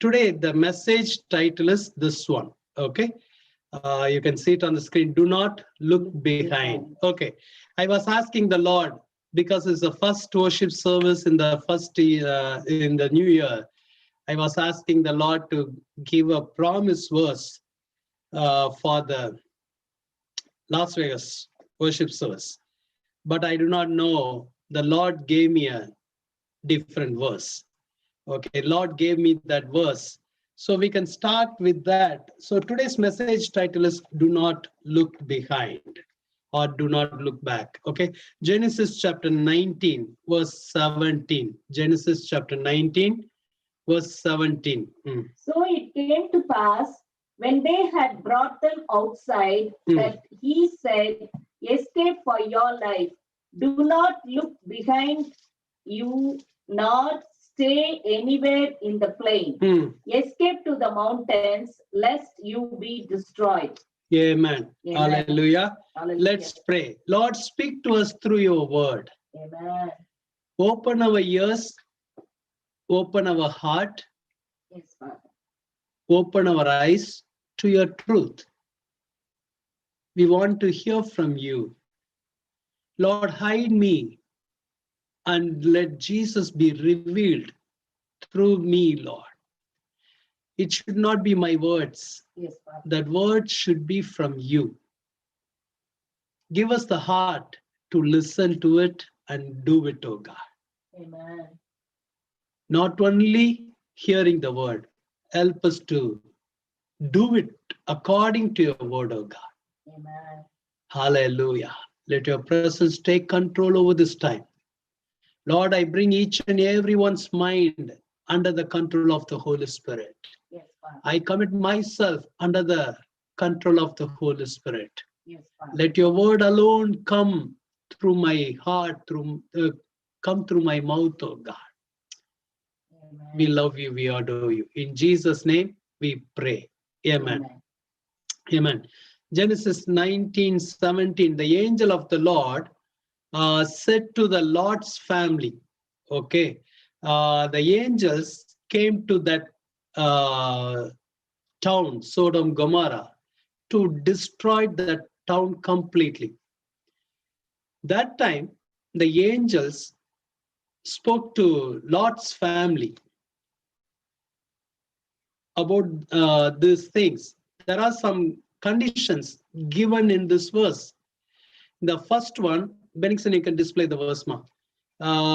Today, the message title is this one. Okay. You can see it on the screen. Do not look behind. Okay. I was asking the Lord, because it's the first worship service in the in the new year. I was asking the Lord to give a promise verse for the Las Vegas worship service. But I do not know. The Lord gave me a different verse. Okay, Lord gave me that verse. So we can start with that. So today's message title is Do Not Look Behind or Do Not Look Back. Okay, Genesis chapter 19, verse 17. Genesis chapter 19, verse 17. So it came to pass when they had brought them outside that he said, escape for your life. Do not look behind you, nor stay anywhere in the plain. Escape to the mountains, lest you be destroyed. Amen. Amen. Hallelujah. Hallelujah. Let's pray. Lord, speak to us through your word. Amen. Open our ears, open our heart, Yes, Father. open our eyes to your truth. We want to hear from you. Lord, hide me and let Jesus be revealed through me, Lord. It should not be my words. Yes, Father. That word should be from you. Give us the heart to listen to it and do it, oh God. Amen. Not only hearing the word, help us to do it according to your word, oh God. Amen. Hallelujah. Let your presence take control over this time. Lord, I bring each and everyone's mind under the control of the Holy Spirit. Yes, Father. I commit myself under the control of the Holy Spirit. Yes, Father. Let your word alone come through my heart, come through my mouth, oh God. Amen. We love you, we adore you. In Jesus' name, we pray. Amen. Amen. Amen. Genesis 19:17, the angel of the Lord said to the Lord's family, okay, the angels came to that town, Sodom, Gomorrah, to destroy that town completely. That time, the angels spoke to Lot's family about these things. There are some conditions given in this verse. The first one, Bennington, you can display the verse, ma.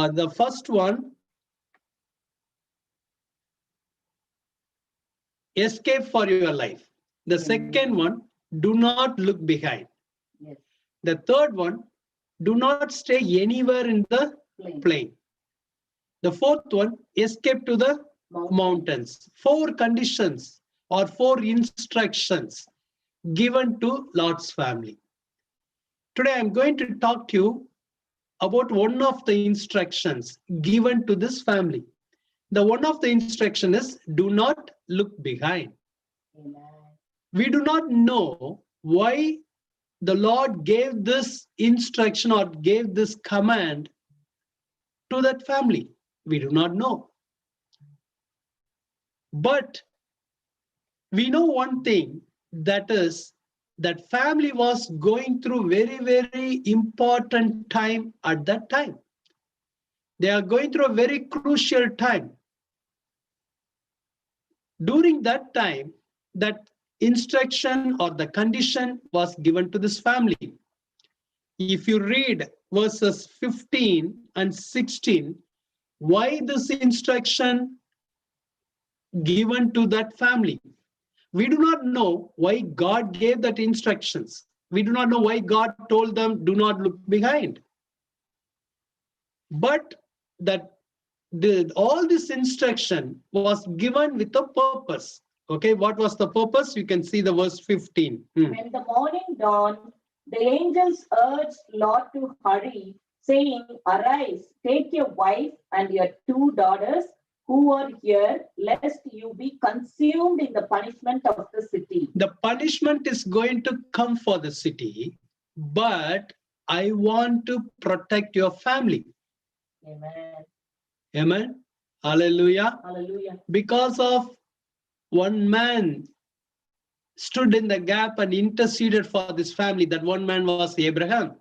The first one, escape for your life. The second one, do not look behind. Yes. The third one, do not stay anywhere in the plain. The fourth one, escape to the mountains. 4 conditions or 4 instructions given to Lot's family. Today I'm going to talk to you about one of the instructions given to this family. The one of the instruction is do not look behind. Amen. We do not know why the Lord gave this instruction or gave this command to that family. We do not know. But we know one thing, that is that family was going through very, very important time at that time. They are going through a very crucial time. During that time, that instruction or the condition was given to this family. If you read verses 15 and 16, why this instruction given to that family? We do not know why God gave that instructions. We do not know why God told them, do not look behind. But that all this instruction was given with a purpose. Okay, what was the purpose? You can see the verse 15. When the morning dawned, the angels urged Lot to hurry, saying, arise, take your wife and your 2 daughters who are here, lest you be consumed in the punishment of the city. The punishment is going to come for the city, but I want to protect your family. Amen. Amen. Hallelujah. Hallelujah. Because of one man stood in the gap and interceded for this family. That one man was Abraham.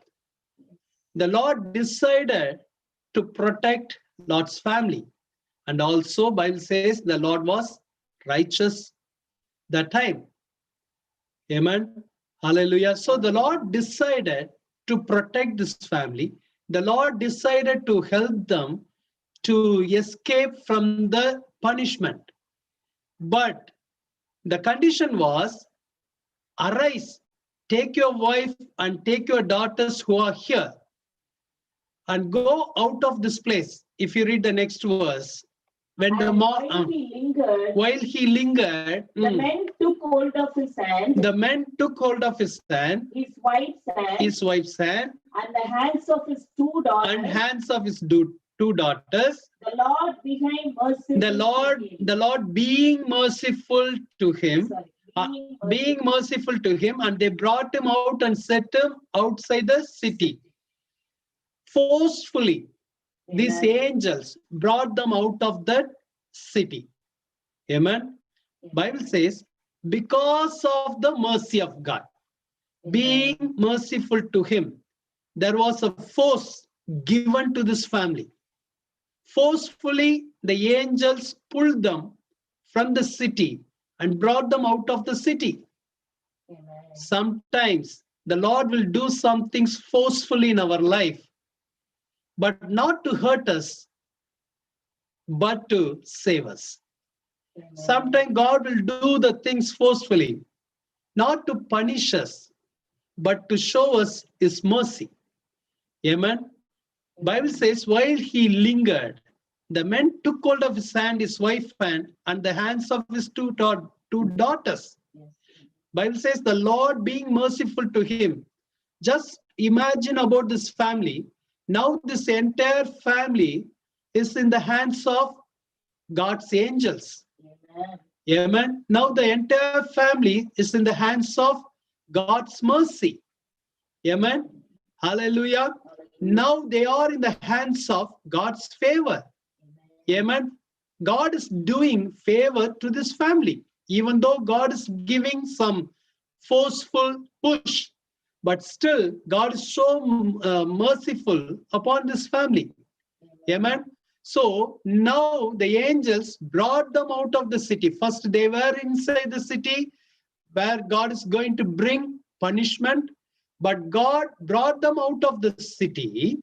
The Lord decided to protect Lot's family. And also Bible says the Lord was righteous that time. Amen. Hallelujah. So the Lord decided to protect this family. The Lord decided to help them to escape from the punishment. But the condition was, arise, take your wife and take your daughters who are here and go out of this place. If you read the next verse, when the while he lingered, the men took hold of his hand, the men took hold of his hand, his wife's hand, and the hands of his two daughters. The Lord being merciful to him, being merciful to him, and they brought him out and set him outside the city. Forcefully, these angels brought them out of that city. Amen. Bible says, because of the mercy of God, being merciful to him, there was a force given to this family. Forcefully, the angels pulled them from the city and brought them out of the city. Sometimes the Lord will do some things forcefully in our life, but not to hurt us, but to save us. Sometimes God will do the things forcefully, not to punish us, but to show us his mercy. Amen. Bible says, while he lingered, the men took hold of his hand, his wife's hand, and the hands of his two daughters. Bible says, the Lord being merciful to him. Just imagine about this family. Now this entire family is in the hands of God's angels. Amen. Now the entire family is in the hands of God's mercy. Amen. Hallelujah. Now they are in the hands of God's favor. Amen. God is doing favor to this family, even though God is giving some forceful push, but still God is so merciful upon this family. Amen. So now the angels brought them out of the city. First they were inside the city where God is going to bring punishment, but God brought them out of the city.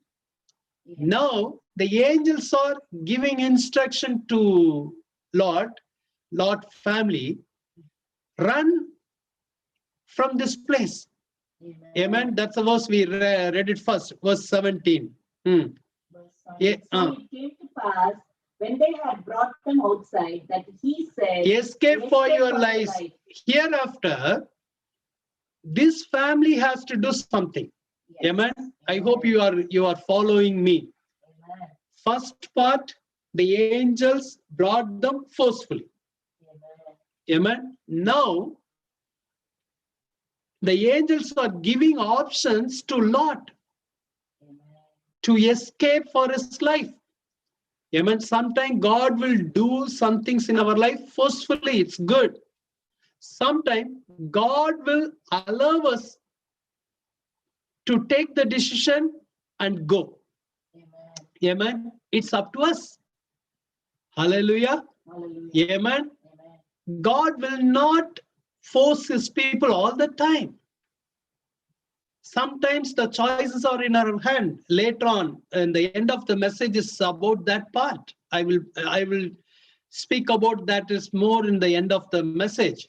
Now the angels are giving instruction to Lot family, run from this place. Amen. That's the verse we read it first, verse 17. So it came to pass, when they had brought them outside, that he said, escape for your lives. Hereafter, this family has to do something. Yes. Amen. I hope you are following me. Amen. First part, the angels brought them forcefully. Amen. Amen. Now, the angels are giving options to Lot to escape for his life. Amen. Sometimes God will do some things in our life forcefully. It's good. Sometimes God will allow us to take the decision and go. Amen. Amen. It's up to us. Hallelujah. Hallelujah. Amen. Amen. God will not force his people all the time. Sometimes the choices are in our hand. Later on, in the end of the message is about that part. I will speak about that is more in the end of the message.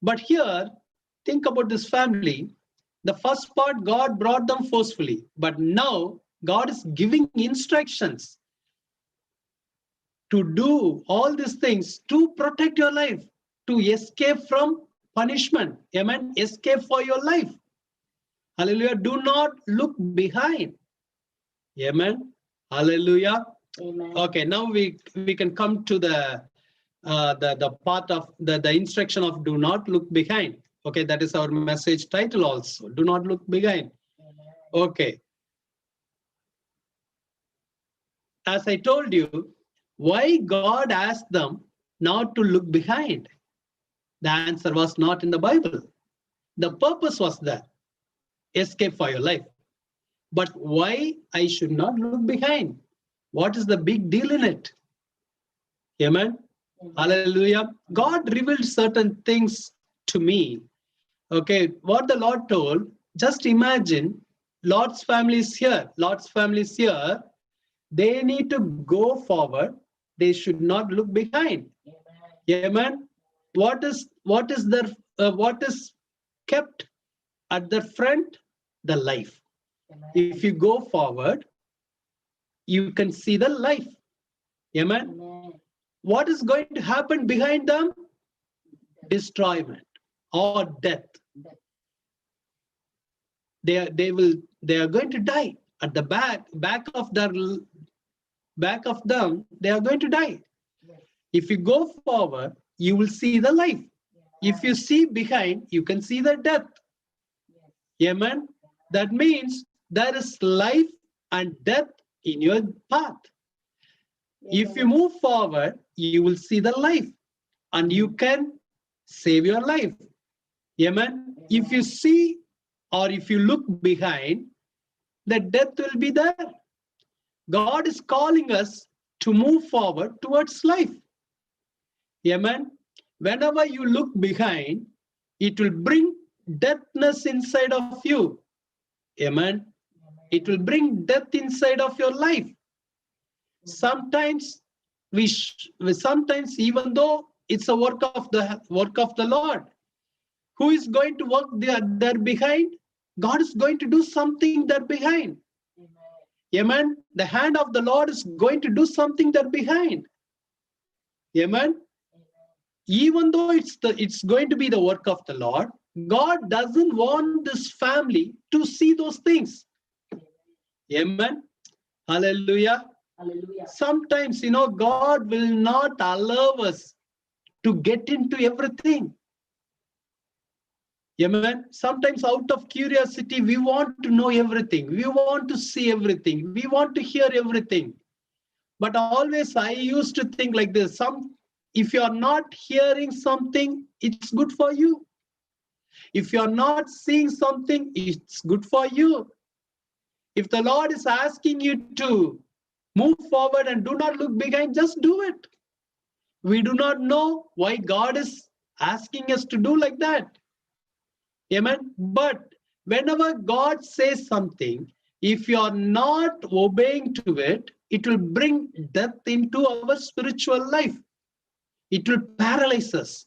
But here, think about this family. The first part, God brought them forcefully. But now, God is giving instructions to do all these things to protect your life, to escape from punishment. Amen. Escape for your life. Hallelujah. Do not look behind. Amen. Hallelujah. Amen. Okay, now we can come to the part of the instruction of do not look behind. Okay, that is our message title also. Do not look behind. Amen. Okay. As I told you, why God asked them not to look behind? The answer was not in the Bible. The purpose was there. Escape for your life. But why I should not look behind? What is the big deal in it? Amen. Hallelujah. God revealed certain things to me. Okay, what the Lord told, just imagine Lord's family is here. Lord's family is here. They need to go forward. They should not look behind. Amen. What is kept at the front? The life. If you go forward, you can see the life. Amen. What is going to happen behind them? Destroyment or death. They are going to die. At the back of them, they are going to die. If you go forward, you will see the life. If you see behind, you can see the death. Amen. That means there is life and death in your path. If you move forward, you will see the life and you can save your life. Amen. If you see or if you look behind, the death will be there. God is calling us to move forward towards life. Amen. Whenever you look behind, it will bring deathness inside of you. Amen. It will bring death inside of your life. Sometimes sometimes even though it's a work of the Lord, who is going to work there behind? God is going to do something there behind. Amen. The hand of the Lord is going to do something there behind. Amen. Even though it's going to be the work of the Lord, God doesn't want this family to see those things. Amen. Hallelujah. Hallelujah. Sometimes, God will not allow us to get into everything. Amen. Sometimes out of curiosity, we want to know everything. We want to see everything. We want to hear everything. But always I used to think like this. If you are not hearing something, it's good for you. If you are not seeing something, it's good for you. If the Lord is asking you to move forward and do not look behind, just do it. We do not know why God is asking us to do like that. Amen. But whenever God says something, if you are not obeying to it, it will bring death into our spiritual life. It will paralyze us.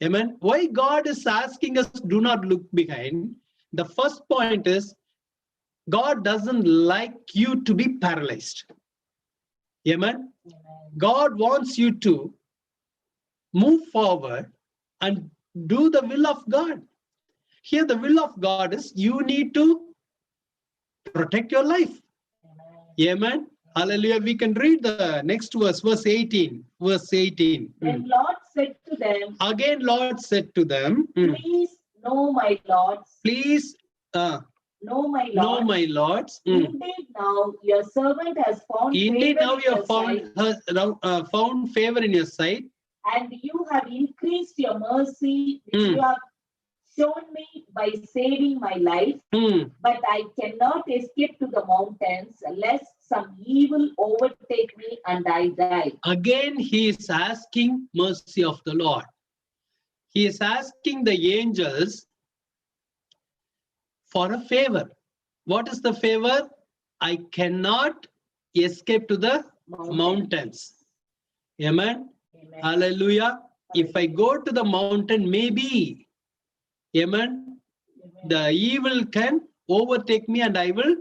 Amen. Why God is asking us do not look behind? The first point is God doesn't like you to be paralyzed. Amen. God wants you to move forward and do the will of God. Here the will of God is you need to protect your life. Amen. Hallelujah. We can read the next verse, verse 18. Verse 18. Then Lord said to them, Again, Lord said to them, Please know my lords. Please Know my lords. know my lords. Indeed, now your servant has found Indeed, favor now in you your have found favor in your sight. And you have increased your mercy, which you have shown me by saving my life. But I cannot escape to the mountains, lest some evil overtake me and I die. Again, he is asking mercy of the Lord. He is asking the angels for a favor. What is the favor? I cannot escape to the mountains. Amen. Amen. Hallelujah. If I go to the mountain, maybe, amen, the evil can overtake me and I will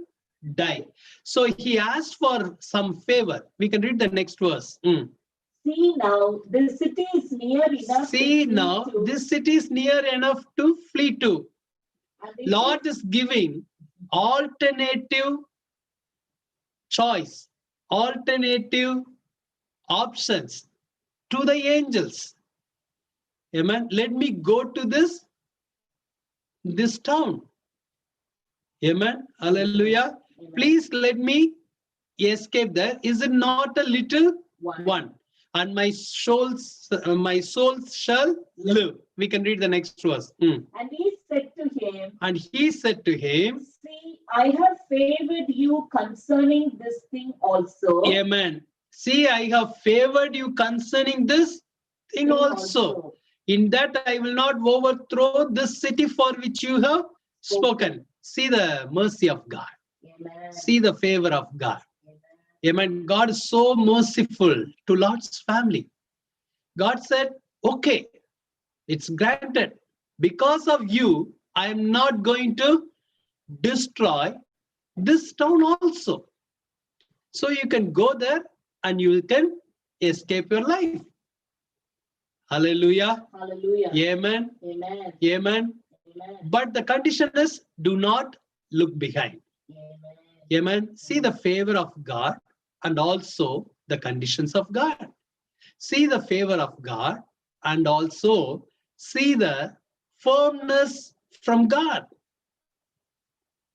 die. So he asked for some favor. We can read the next verse. See now, this city is near enough. See now, this city is near enough to flee to. Lord is giving alternative choice, alternative options to the angels. Amen. Let me go to this town. Amen. Hallelujah. Please let me escape there. Is it not a little one? and my soul shall live. We can read the next verse. And he said to him, And he said to him, see, I have favored you concerning this thing also. Amen. See, I have favored you concerning this thing also. In that I will not overthrow this city for which you have spoken. See the mercy of God. Amen. See the favor of God. Amen. God is so merciful to Lot's family. God said, okay, it's granted. Because of you, I am not going to destroy this town also. So you can go there and you can escape your life. Hallelujah. Hallelujah. Amen. Amen. Amen. Amen. But the condition is, do not look behind. Amen. Amen. See the favor of God and also the conditions of God. See the favor of God and also see the firmness from God.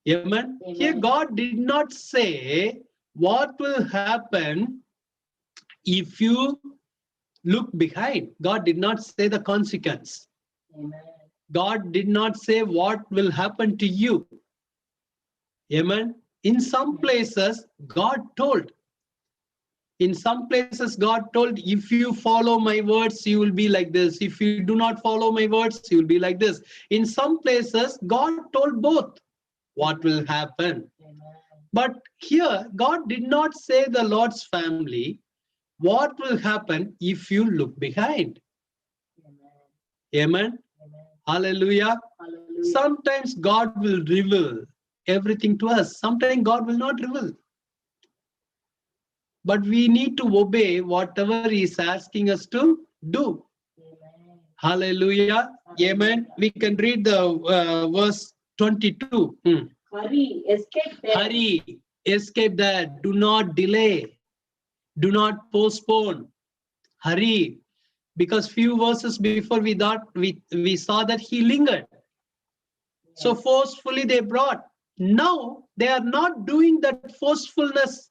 Amen. Amen. Here God did not say what will happen if you look behind. God did not say the consequence. Amen. God did not say what will happen to you. Amen. In some places, God told. In some places, God told, if you follow my words, you will be like this. If you do not follow my words, you will be like this. In some places, God told both what will happen. Amen. But here, God did not say the Lord's family, what will happen if you look behind. Amen. Amen. Amen. Hallelujah. Hallelujah. Sometimes God will reveal everything to us. Sometimes God will not reveal. But we need to obey whatever He is asking us to do. Amen. Hallelujah. Amen. We can read the verse 22. Hurry, escape there. Hurry, escape that. Do not delay. Do not postpone. Hurry. Because few verses before we saw that he lingered. So forcefully they brought. Now they are not doing that forcefulness.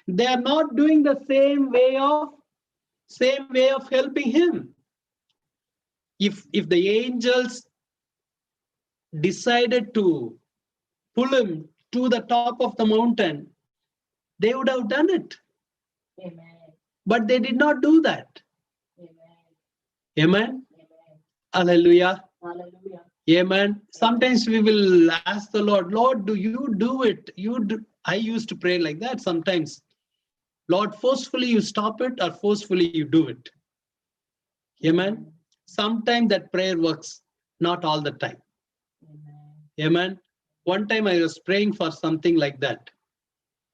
They are not doing the same way of helping him. If the angels decided to pull him to the top of the mountain, they would have done it. Amen. But they did not do that. Amen. Amen. Amen. Hallelujah. Hallelujah. Amen. Sometimes we will ask the Lord, Lord, do you do it? You do. I used to pray like that sometimes. Lord, forcefully you stop it or forcefully you do it. Amen. Sometimes that prayer works, not all the time. Amen. Amen. One time I was praying for something like that.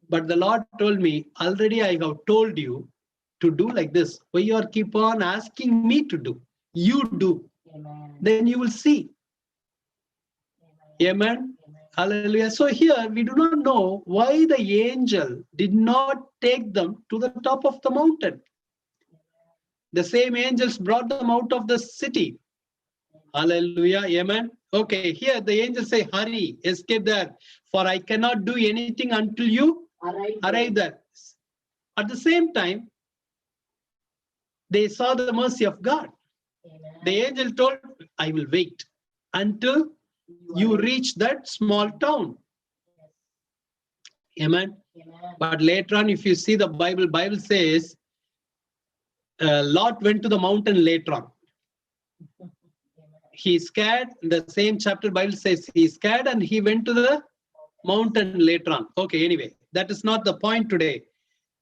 But the Lord told me, already I have told you to do like this. Why you are keep on asking me to do? You do. Amen. Then you will see. Amen. Amen. Hallelujah. So here we do not know why the angel did not take them to the top of the mountain. The same angels brought them out of the city. Hallelujah. Amen. Okay, here the angels say, hurry, escape there, for I cannot do anything until you arrive there. At the same time, they saw the mercy of God. Amen. The angel told, I will wait until you reach that small town. Amen. Amen. But later on, if you see the Bible says, Lot went to the mountain later on. He scared. The same chapter Bible says he scared and he went to the mountain later on. Okay, anyway, that is not the point today.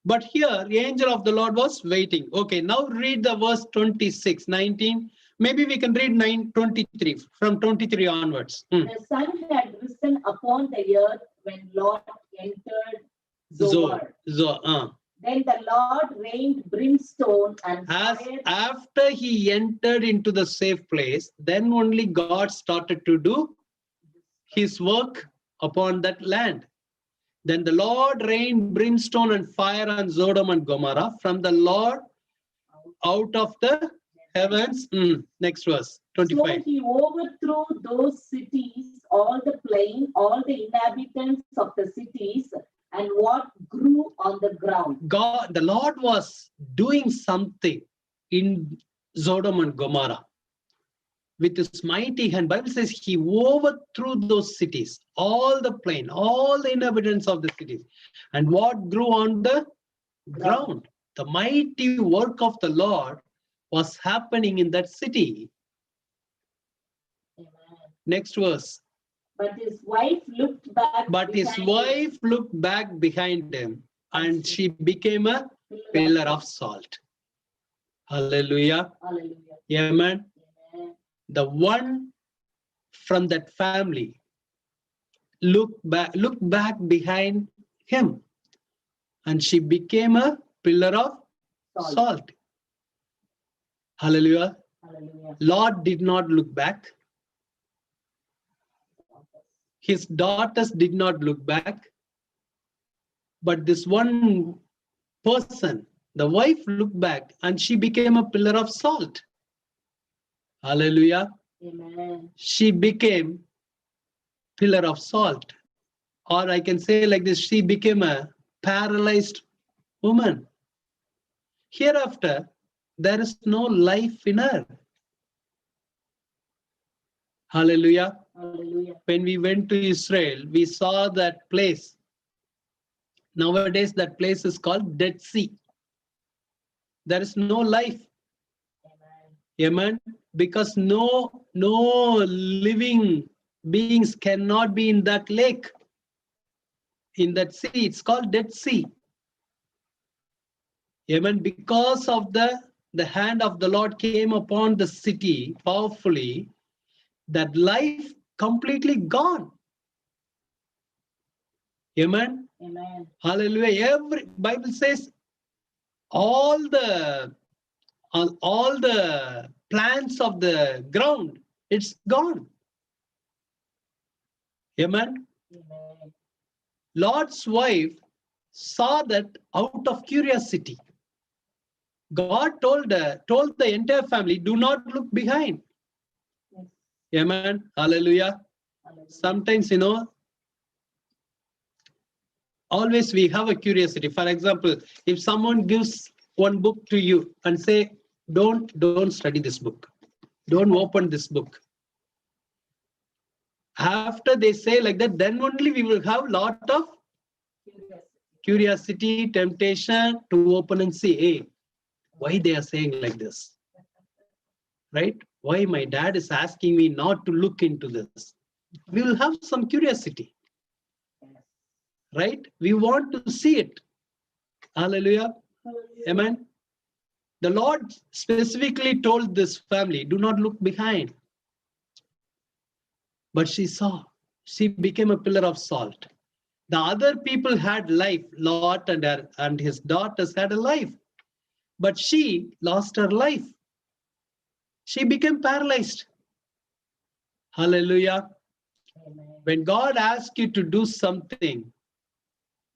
But here, the angel of the Lord was waiting. Okay, now read the verse 26, 19. Maybe we can read 23, from 23 onwards. The sun had risen upon the earth when Lot entered Zoar. Then the Lord rained brimstone and fire. After he entered into the safe place, then only God started to do his work upon that land. Then the Lord rained brimstone and fire on Sodom and Gomorrah from the Lord out of the heavens. Next verse, 25. So he overthrew those cities, all the plain, all the inhabitants of the cities, and what grew on the ground. God, the Lord was doing something in Sodom and Gomorrah with his mighty hand. Bible says he overthrew those cities, all the plain, all the inhabitants of the cities. And what grew on the ground? The mighty work of the Lord was happening in that city. Amen. Next verse. But his wife looked back. But his behind him, wife looked back behind him, and she became a pillar of salt. Hallelujah. Hallelujah. Amen. Amen. The one from that family looked back behind him, and she became a pillar of salt. Hallelujah. Hallelujah. Lord did not look back. His daughters did not look back. But this one person, the wife, looked back and she became a pillar of salt. Hallelujah. Amen. She became pillar of salt. Or I can say like this, she became a paralyzed woman. Hereafter, there is no life in her. Hallelujah. Hallelujah. When we went to Israel, we saw that place. Nowadays, that place is called Dead Sea. There is no life. Amen. Because no living beings cannot be in that lake, in that sea. It's called Dead Sea. Amen. Because of the hand of the Lord came upon the city powerfully, that life completely gone. Amen. Amen. Hallelujah. Every Bible says all the plants of the ground, it's gone. Amen. Amen. Lord's wife saw that out of curiosity. God told the entire family, do not look behind. Yes. Amen. Hallelujah. Hallelujah. Sometimes, always we have a curiosity. For example, if someone gives one book to you and say, don't study this book. Don't open this book. After they say like that, then only we will have lot of curiosity, temptation to open and see, hey, why they are saying like this, right? Why my dad is asking me not to look into this? We will have some curiosity, right? We want to see it. Hallelujah. Amen. The Lord specifically told this family, do not look behind. But she saw, she became a pillar of salt. The other people had life. Lot and his daughters had a life. But she lost her life. She became paralyzed. Hallelujah. Amen. When God asks you to do something,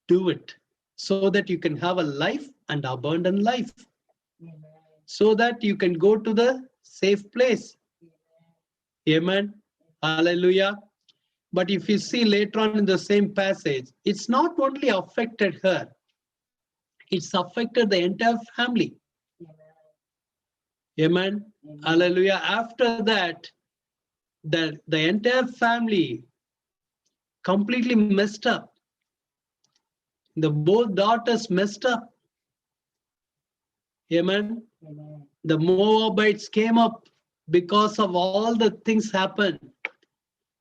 do it so that you can have a life and abundant life. Amen. So that you can go to the safe place. Amen. Hallelujah. But if you see later on in the same passage, it's not only affected her, it's affected the entire family. Amen. Amen. Hallelujah. After that, the entire family completely messed up. The both daughters messed up. Amen. Amen. The Moabites came up because of all the things happened.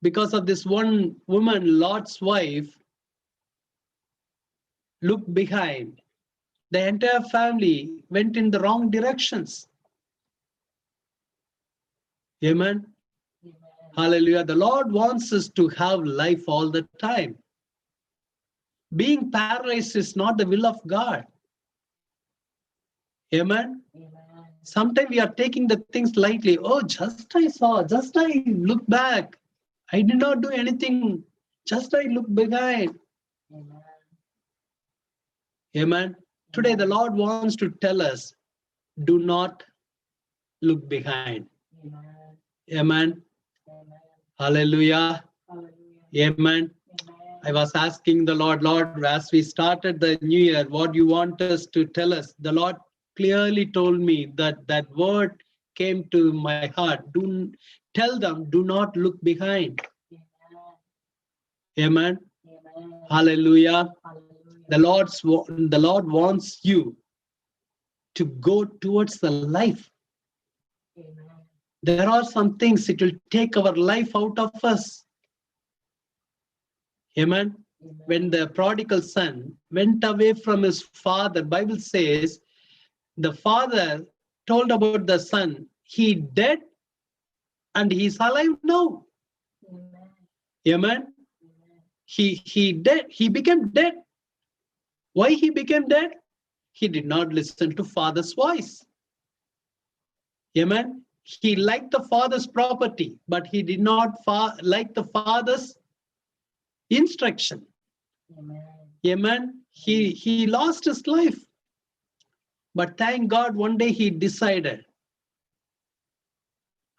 Because of this one woman, Lot's wife, looked behind. The entire family went in the wrong directions. Amen. Amen. Hallelujah. The Lord wants us to have life all the time. Being paralyzed is not the will of God. Amen. Amen. Sometimes we are taking the things lightly. Oh, just I saw, just I look back. I did not do anything. Just I look behind. Amen. Amen. Today the Lord wants to tell us, do not look behind. Amen. Amen. Amen. Hallelujah. Hallelujah. Amen. Amen. I was asking the Lord, as we started the new year, what you want us to tell us? The Lord clearly told me that word came to my heart. Tell them, do not look behind. Amen. Amen. Hallelujah. Hallelujah. The Lord wants you to go towards the life. Amen. There are some things it will take our life out of us. Amen. Amen. When the prodigal son went away from his father, Bible says the father told about the son, he dead and he's alive now. Amen. Amen. Amen. He dead. He became dead. Why he became dead? He did not listen to father's voice. Amen. He liked the father's property, but he did not like the father's instruction. Amen. Amen. He lost his life. But thank God, one day he decided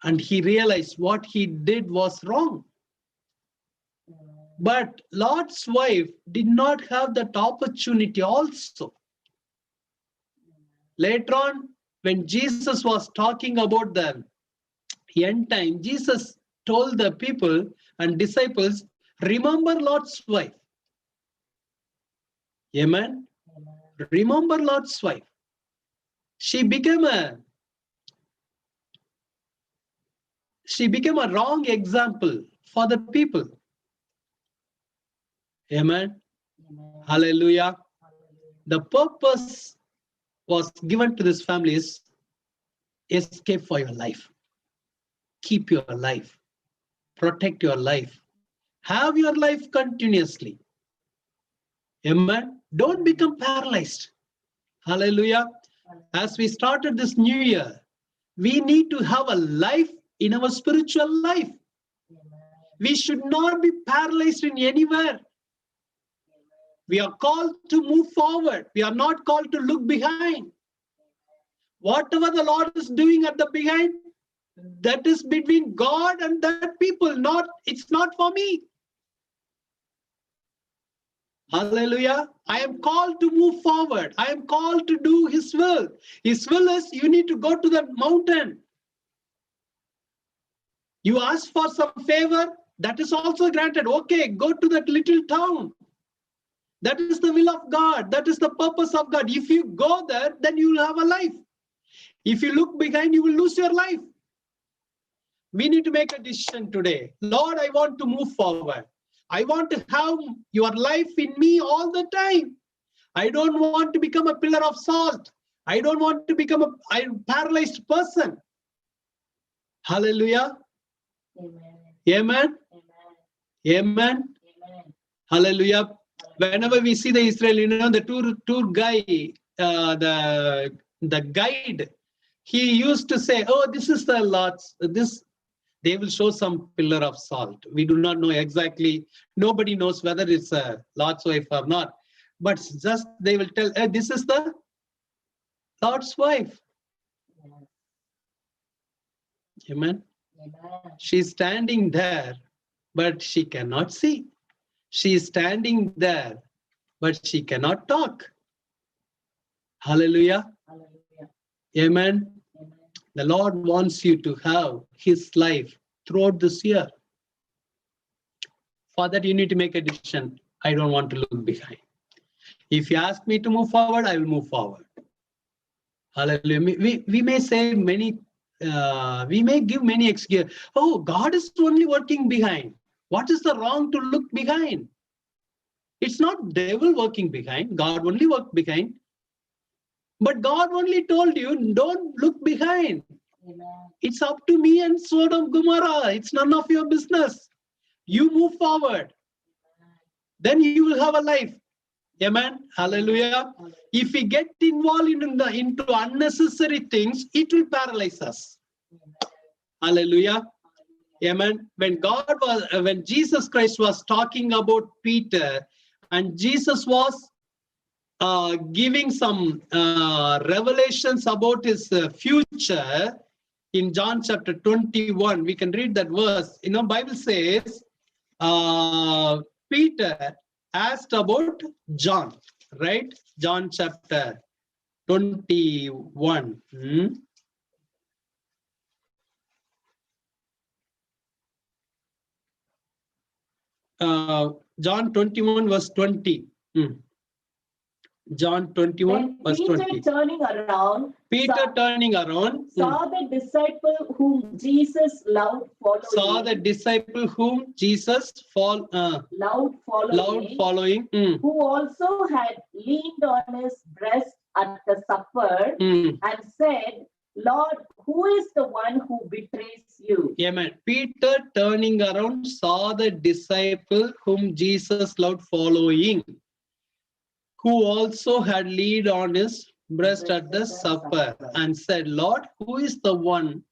and he realized what he did was wrong. But Lot's wife did not have that opportunity also. Later on, when Jesus was talking about the end time, Jesus told the people and disciples, remember Lot's wife. Amen. Amen. Remember Lot's wife. She became a wrong example for the people. Amen. Amen. Hallelujah. Hallelujah. The purpose was given to this family is escape for your life. Keep your life. Protect your life. Have your life continuously. Amen. Don't become paralyzed. Hallelujah. As we started this new year, we need to have a life in our spiritual life. Amen. We should not be paralyzed in anywhere. We are called to move forward. We are not called to look behind. Whatever the Lord is doing at the behind, that is between God and that people. It's not for me. Hallelujah. I am called to move forward. I am called to do His will. His will is you need to go to the mountain. You ask for some favor, that is also granted. Okay, go to that little town. That is the will of God. That is the purpose of God. If you go there, then you will have a life. If you look behind, you will lose your life. We need to make a decision today. Lord, I want to move forward. I want to have your life in me all the time. I don't want to become a pillar of salt. I don't want to become a paralyzed person. Hallelujah. Amen. Amen. Amen. Amen. Amen. Hallelujah. Whenever we see the Israel, the tour guy, the guide, he used to say, oh, this is the Lord's, they will show some pillar of salt. We do not know exactly. Nobody knows whether it's a Lord's wife or not. But just they will tell, hey, this is the Lord's wife. Yes. Amen. Amen. She's standing there, but she cannot see. She's standing there, but she cannot talk. Hallelujah. Hallelujah. Amen. Amen. The Lord wants you to have His life throughout this year. For that, you need to make a decision. I don't want to look behind. If you ask me to move forward, I will move forward. Hallelujah. We may say many, we may give many excuses. Oh, God is only working behind. What is the wrong to look behind? It's not devil working behind. God only worked behind. But God only told you, don't look behind. Amen. It's up to me and Sodom Gomorrah. It's none of your business. You move forward. Then you will have a life. Amen. Hallelujah. If we get involved into unnecessary things, it will paralyze us. Hallelujah. Amen. When Jesus Christ was talking about Peter, and Jesus was giving some revelations about his future in John chapter 21, we can read that verse. Bible says, Peter asked about John, right? John chapter 21. John 21 verse 20. John 21 verse Peter 20. turning around, Peter turning around saw the disciple whom Jesus loved following. Saw the disciple whom Jesus Loved following. Who also had leaned on his breast at the supper and said, Lord, who is the one who betrays you? Amen. Peter turning around saw the disciple whom Jesus loved following, who also had leaned on his breast at the supper and said, Lord, who is the one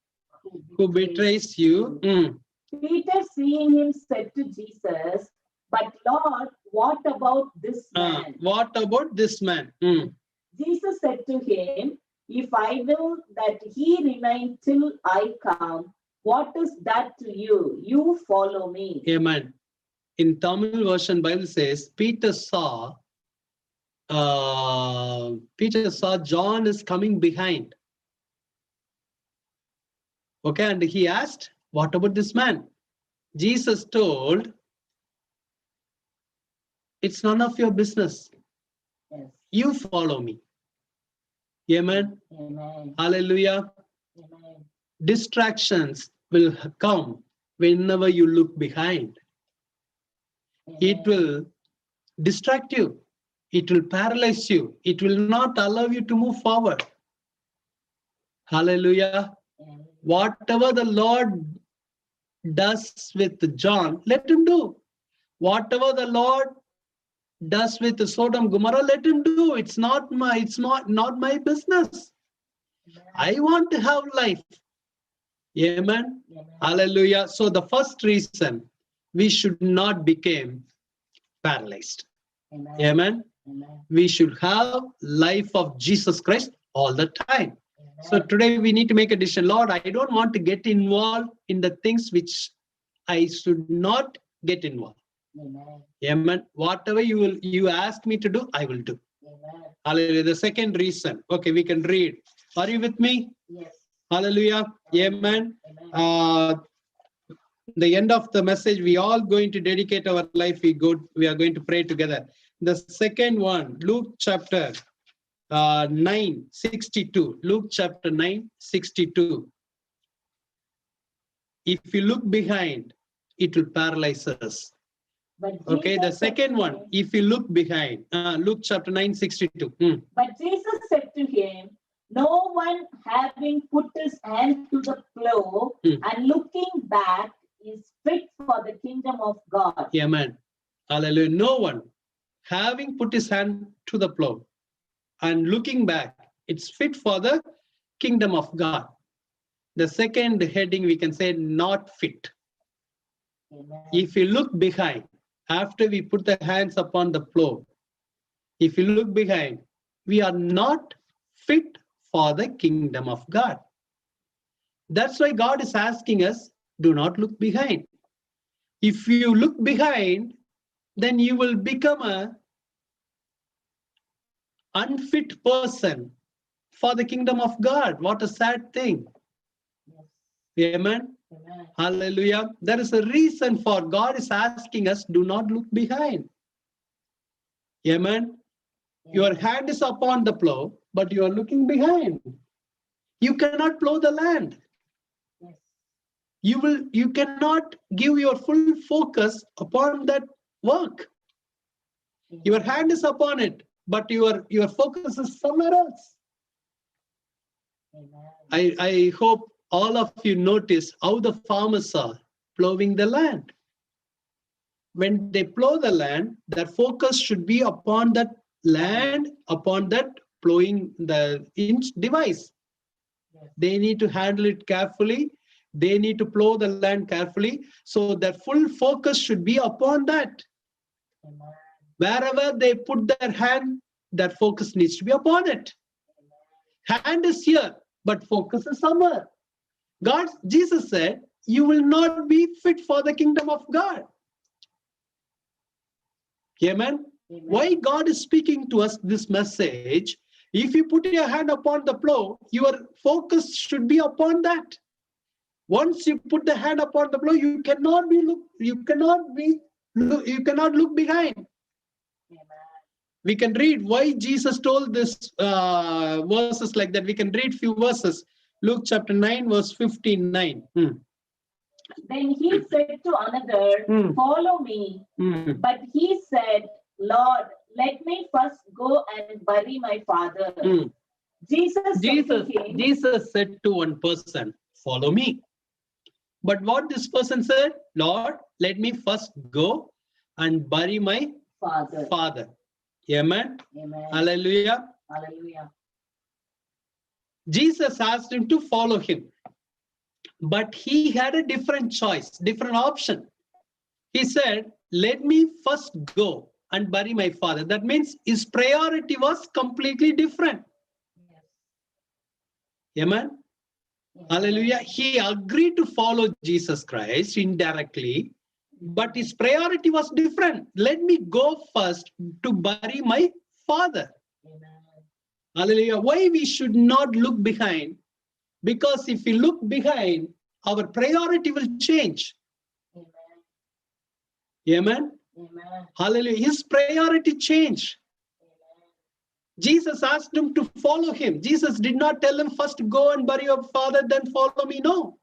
who betrays you? Peter, seeing him, said to Jesus, but Lord, what about this man? What about this man? Jesus said to him, if I will that he remain till I come, what is that to you? You follow me. Amen. In Tamil version, Bible says, Peter saw John is coming behind. Okay, and he asked, what about this man? Jesus told, it's none of your business. Yes. You follow me. Amen. Amen. Hallelujah. Amen. Distractions will come whenever you look behind. Amen. It will distract you. It will paralyze you. It will not allow you to move forward. Hallelujah. Amen. Whatever the Lord does with John, let him do. Whatever the Lord does with Sodom Gomorrah, let him do. It's not my business. Amen. I want to have life. Amen. Amen. Hallelujah. So the first reason, we should not become paralyzed. Amen. Amen. Amen. We should have life of Jesus Christ all the time. Amen. So today we need to make a decision. Lord, I don't want to get involved in the things which I should not get involved. Amen. Amen. Whatever you ask me to do, I will do. Amen. Hallelujah. The second reason. Okay, we can read. Are you with me? Yes. Hallelujah. Amen. Amen. The end of the message, we all going to dedicate our life. We are going to pray together. The second one, Luke chapter 9:62. Luke chapter 9:62. If you look behind, it will paralyze us. Okay, the second one, if you look behind, Luke chapter 9:62. But Jesus said to him, no one having put his hand to the plow and looking back is fit for the kingdom of God. Amen. Hallelujah. No one having put his hand to the plow and looking back, it's fit for the kingdom of God. The second heading, we can say not fit. Amen. If you look behind, after we put the hands upon the plow, if you look behind, we are not fit for the kingdom of God. That's why God is asking us, do not look behind. If you look behind, then you will become an unfit person for the kingdom of God. What a sad thing. Yes. Amen. Amen. Hallelujah. There is a reason for God is asking us, do not look behind. Amen. Your hand is upon the plow, but you are looking behind. You cannot plow the land. Yes. You cannot give your full focus upon that work. Your hand is upon it, but your focus is somewhere else. Amen. I hope all of you notice how the farmers are plowing the land. When they plow the land, their focus should be upon that land, upon that plowing the inch device. Yes. They need to handle it carefully. They need to plow the land carefully. So their full focus should be upon that. Amen. Wherever they put their hand, their focus needs to be upon it. Hand is here, but focus is somewhere. Jesus said, you will not be fit for the kingdom of God. Amen. Amen. Why God is speaking to us this message? If you put your hand upon the plow, your focus should be upon that. Once you put the hand upon the plow, you cannot look behind. Amen. We can read why Jesus told this verses like that. We can read few verses. Luke chapter 9, verse 59. Then he said to another, follow me. But he said, Lord, let me first go and bury my father. Jesus said to one person, follow me. But what this person said, Lord, let me first go and bury my father. Amen. Amen. Hallelujah. Hallelujah. Jesus asked him to follow him. But he had a different choice, different option. He said, let me first go and bury my father. That means his priority was completely different. Yes. Amen. Hallelujah. He agreed to follow Jesus Christ indirectly, but his priority was different. Let me go first to bury my father. Amen. Hallelujah. Why we should not look behind? Because if we look behind, our priority will change. Amen. Amen. Amen. Hallelujah. His priority changed. Amen. Jesus asked him to follow him. Jesus did not tell him first go and bury your father, then follow me. No.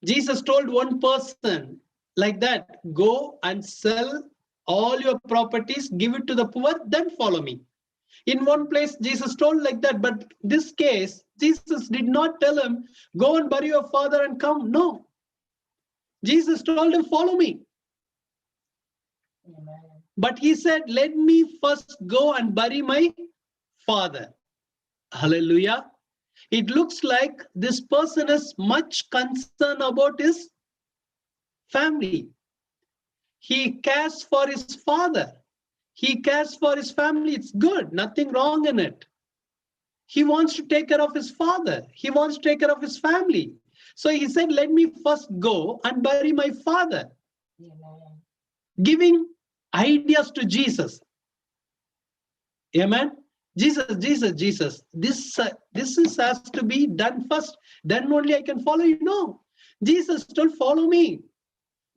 Jesus told one person like that, go and sell all your properties, give it to the poor, then follow me. In one place, Jesus told like that, but this case, Jesus did not tell him, go and bury your father and come. No. Jesus told him, follow me. Amen. But he said, let me first go and bury my father. Hallelujah. It looks like this person is much concerned about his family. He cares for his father. He cares for his family. It's good. Nothing wrong in it. He wants to take care of his father. He wants to take care of his family. So he said, let me first go and bury my father. Amen. Giving ideas to Jesus. Amen. Jesus. This has to be done first. Then only I can follow you. No. Jesus told, follow me.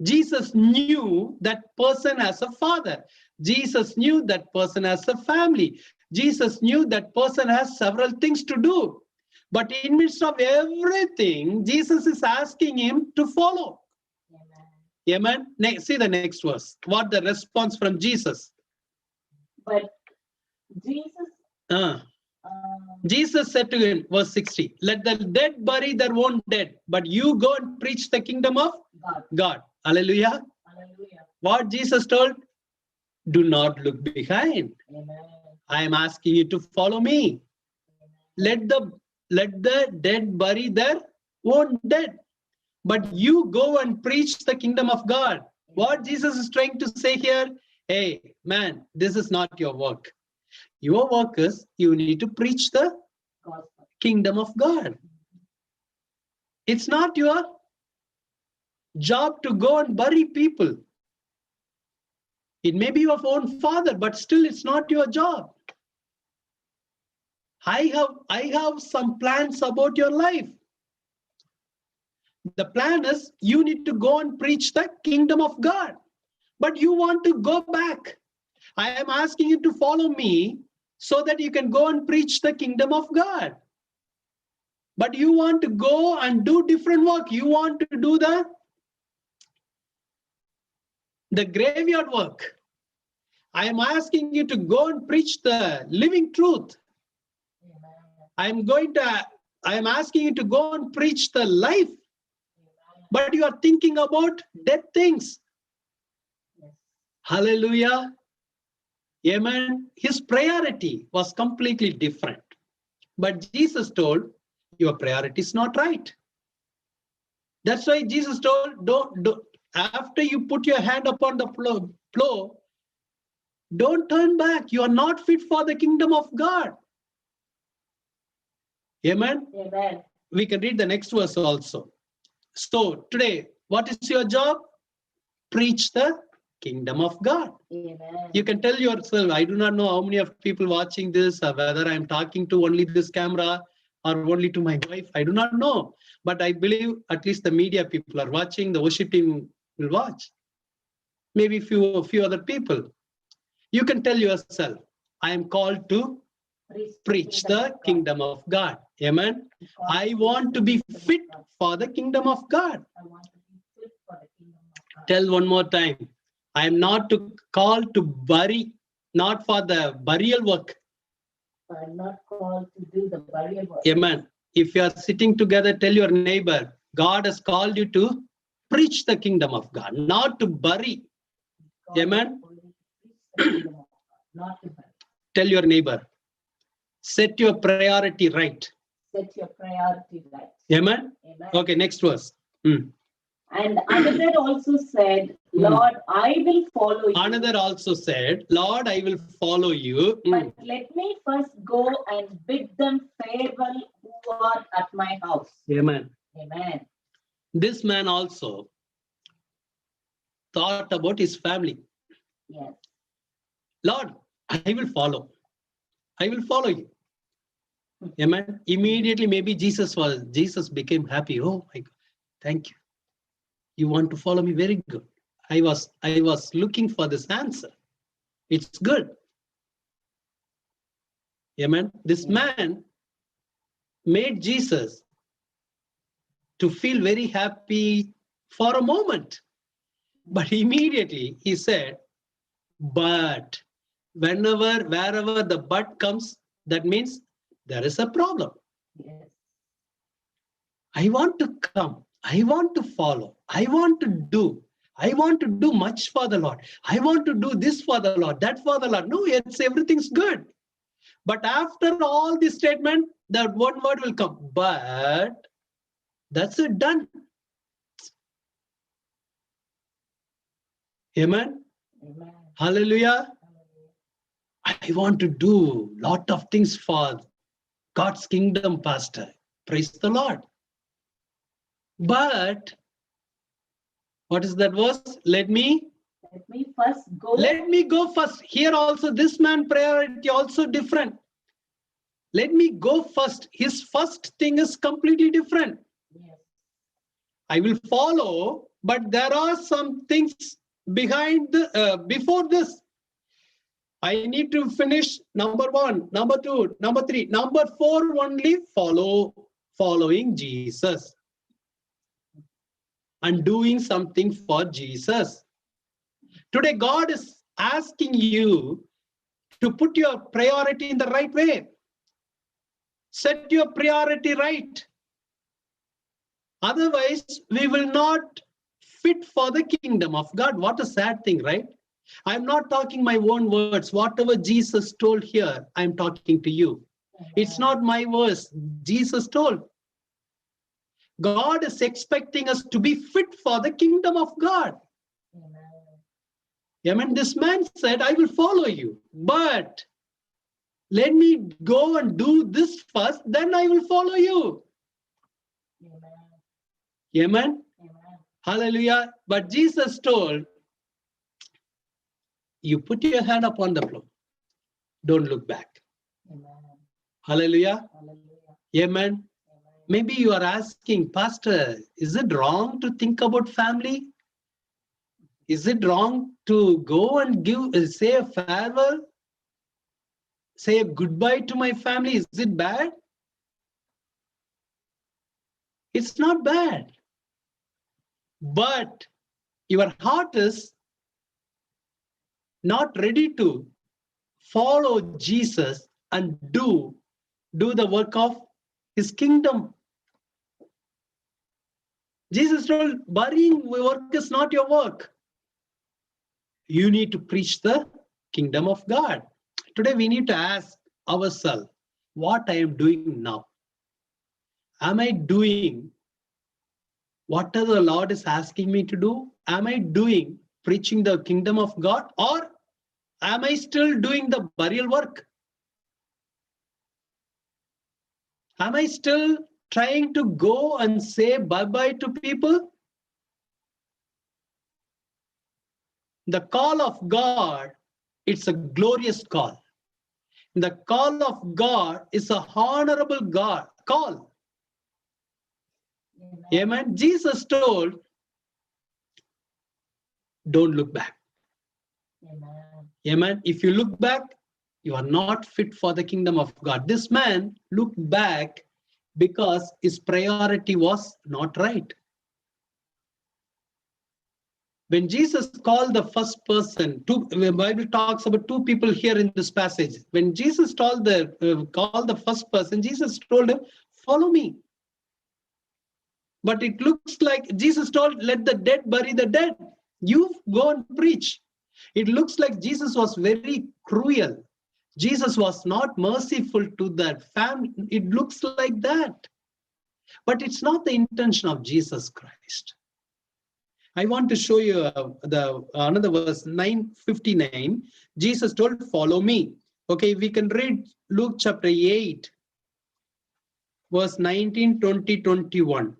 Jesus knew that person as a father. Jesus knew that person as a family. Jesus knew that person has several things to do. But in midst of everything, Jesus is asking him to follow. Amen. Amen. See the next verse. What the response from Jesus? But Jesus, Jesus said to him, verse 60, let the dead bury their own dead, but you go and preach the kingdom of God. Hallelujah. Hallelujah. What Jesus told? Do not look behind. Amen. I am asking you to follow me. Let the dead bury their own dead, but you go and preach the kingdom of God. What Jesus is trying to say here, hey, man, this is not your work. Your work is you need to preach the kingdom of God. It's not your job to go and bury people. It may be your own father, but still it's not your job. I have some plans about your life. The plan is you need to go and preach the kingdom of God, but you want to go back. I am asking you to follow me so that you can go and preach the kingdom of God. But you want to go and do different work. You want to do the graveyard work. I am asking you to go and preach the living truth. I am asking you to go and preach the life. But you are thinking about dead things. Hallelujah. Amen. His priority was completely different. But Jesus told, your priority is not right. That's why Jesus told, don't after you put your hand upon the plow, don't turn back. You are not fit for the kingdom of God. Amen. Amen. We can read the next verse also. So today, what is your job? preach the kingdom of God. Amen. You can tell yourself, I do not know how many of people watching this, or whether I'm talking to only this camera or only to my wife. I do not know. But I believe at least the media people are watching, the worship team will watch. Maybe a few other people. You can tell yourself, I am called to preach the kingdom of God. Amen. I want to be fit for the kingdom of God. I want to be fit for the kingdom of God. Tell one more time. I am not called to bury, not for the burial work. I'm not called to do the burial work. Amen. If you are sitting together, tell your neighbor, God has called you to preach the kingdom of God, not to bury. God Amen. is only to preach the kingdom of God, not to bury. Tell your neighbor, set your priority right. Set your priority right. Amen. Amen. Okay, next verse. And another also said, Lord, I will follow you. Another also said, Lord, I will follow you. But let me first go and bid them farewell who are at my house. Amen. Amen. This man also thought about his family. Yes. Lord, I will follow. I will follow you. Amen. Immediately, maybe Jesus became happy. Oh my God, thank you. You want to follow me? Very good. I was looking for this answer. It's good. Amen. This man made Jesus to feel very happy for a moment. But immediately he said, but wherever the but comes, that means there is a problem. Yes. I want to come. I want to follow. I want to do. I want to do much for the Lord. I want to do this for the Lord, that for the Lord. No, everything's good. But after all this statement, that one word will come. But that's it, done. Amen. Amen. Hallelujah. I want to do a lot of things for God's kingdom, Pastor. Praise the Lord. But what is that verse? Let me first go. Let me go first. Here also, this man priority also different. Let me go first. His first thing is completely different. Yes. I will follow, but there are some things behind before this. I need to finish number 1, number 2, number 3, number 4 only following Jesus and doing something for Jesus. Today, God is asking you to put your priority in the right way. Set your priority right. Otherwise, we will not fit for the kingdom of God. What a sad thing, right? I'm not talking my own words. Whatever Jesus told here, I'm talking to you. It's not my words. Jesus told. God is expecting us to be fit for the kingdom of God. Amen. This man said, I will follow you, but let me go and do this first, then I will follow you. Amen. Amen. Hallelujah. But Jesus told, you put your hand upon the plow. Don't look back. Amen. Hallelujah. Hallelujah. Amen. Amen. Maybe you are asking, Pastor, is it wrong to think about family? Is it wrong to go and say a farewell? Say a goodbye to my family? Is it bad? It's not bad. But your heart is not ready to follow Jesus and do the work of his kingdom. Jesus told, burying work is not your work. You need to preach the kingdom of God. Today we need to ask ourselves, what I am doing now? Am I doing what the Lord is asking me to do? Am I doing preaching the kingdom of God, or am I still doing the burial work? Am I still trying to go and say bye-bye to people? The call of God, it's a glorious call. The call of God is a honorable God call. Amen. Jesus told, don't look back. Amen. If you look back, you are not fit for the kingdom of God. This man looked back because his priority was not right. When Jesus called the first person, the Bible talks about two people here in this passage. When Jesus called the first person, Jesus told him, follow me. But it looks like Jesus told, let the dead bury the dead. You go and preach. It looks like Jesus was very cruel. Jesus was not merciful to that family. It looks like that. But it's not the intention of Jesus Christ. I want to show you another verse, 9:59. Jesus told, follow me. Okay, we can read Luke chapter 8, verse 19, 20, 21.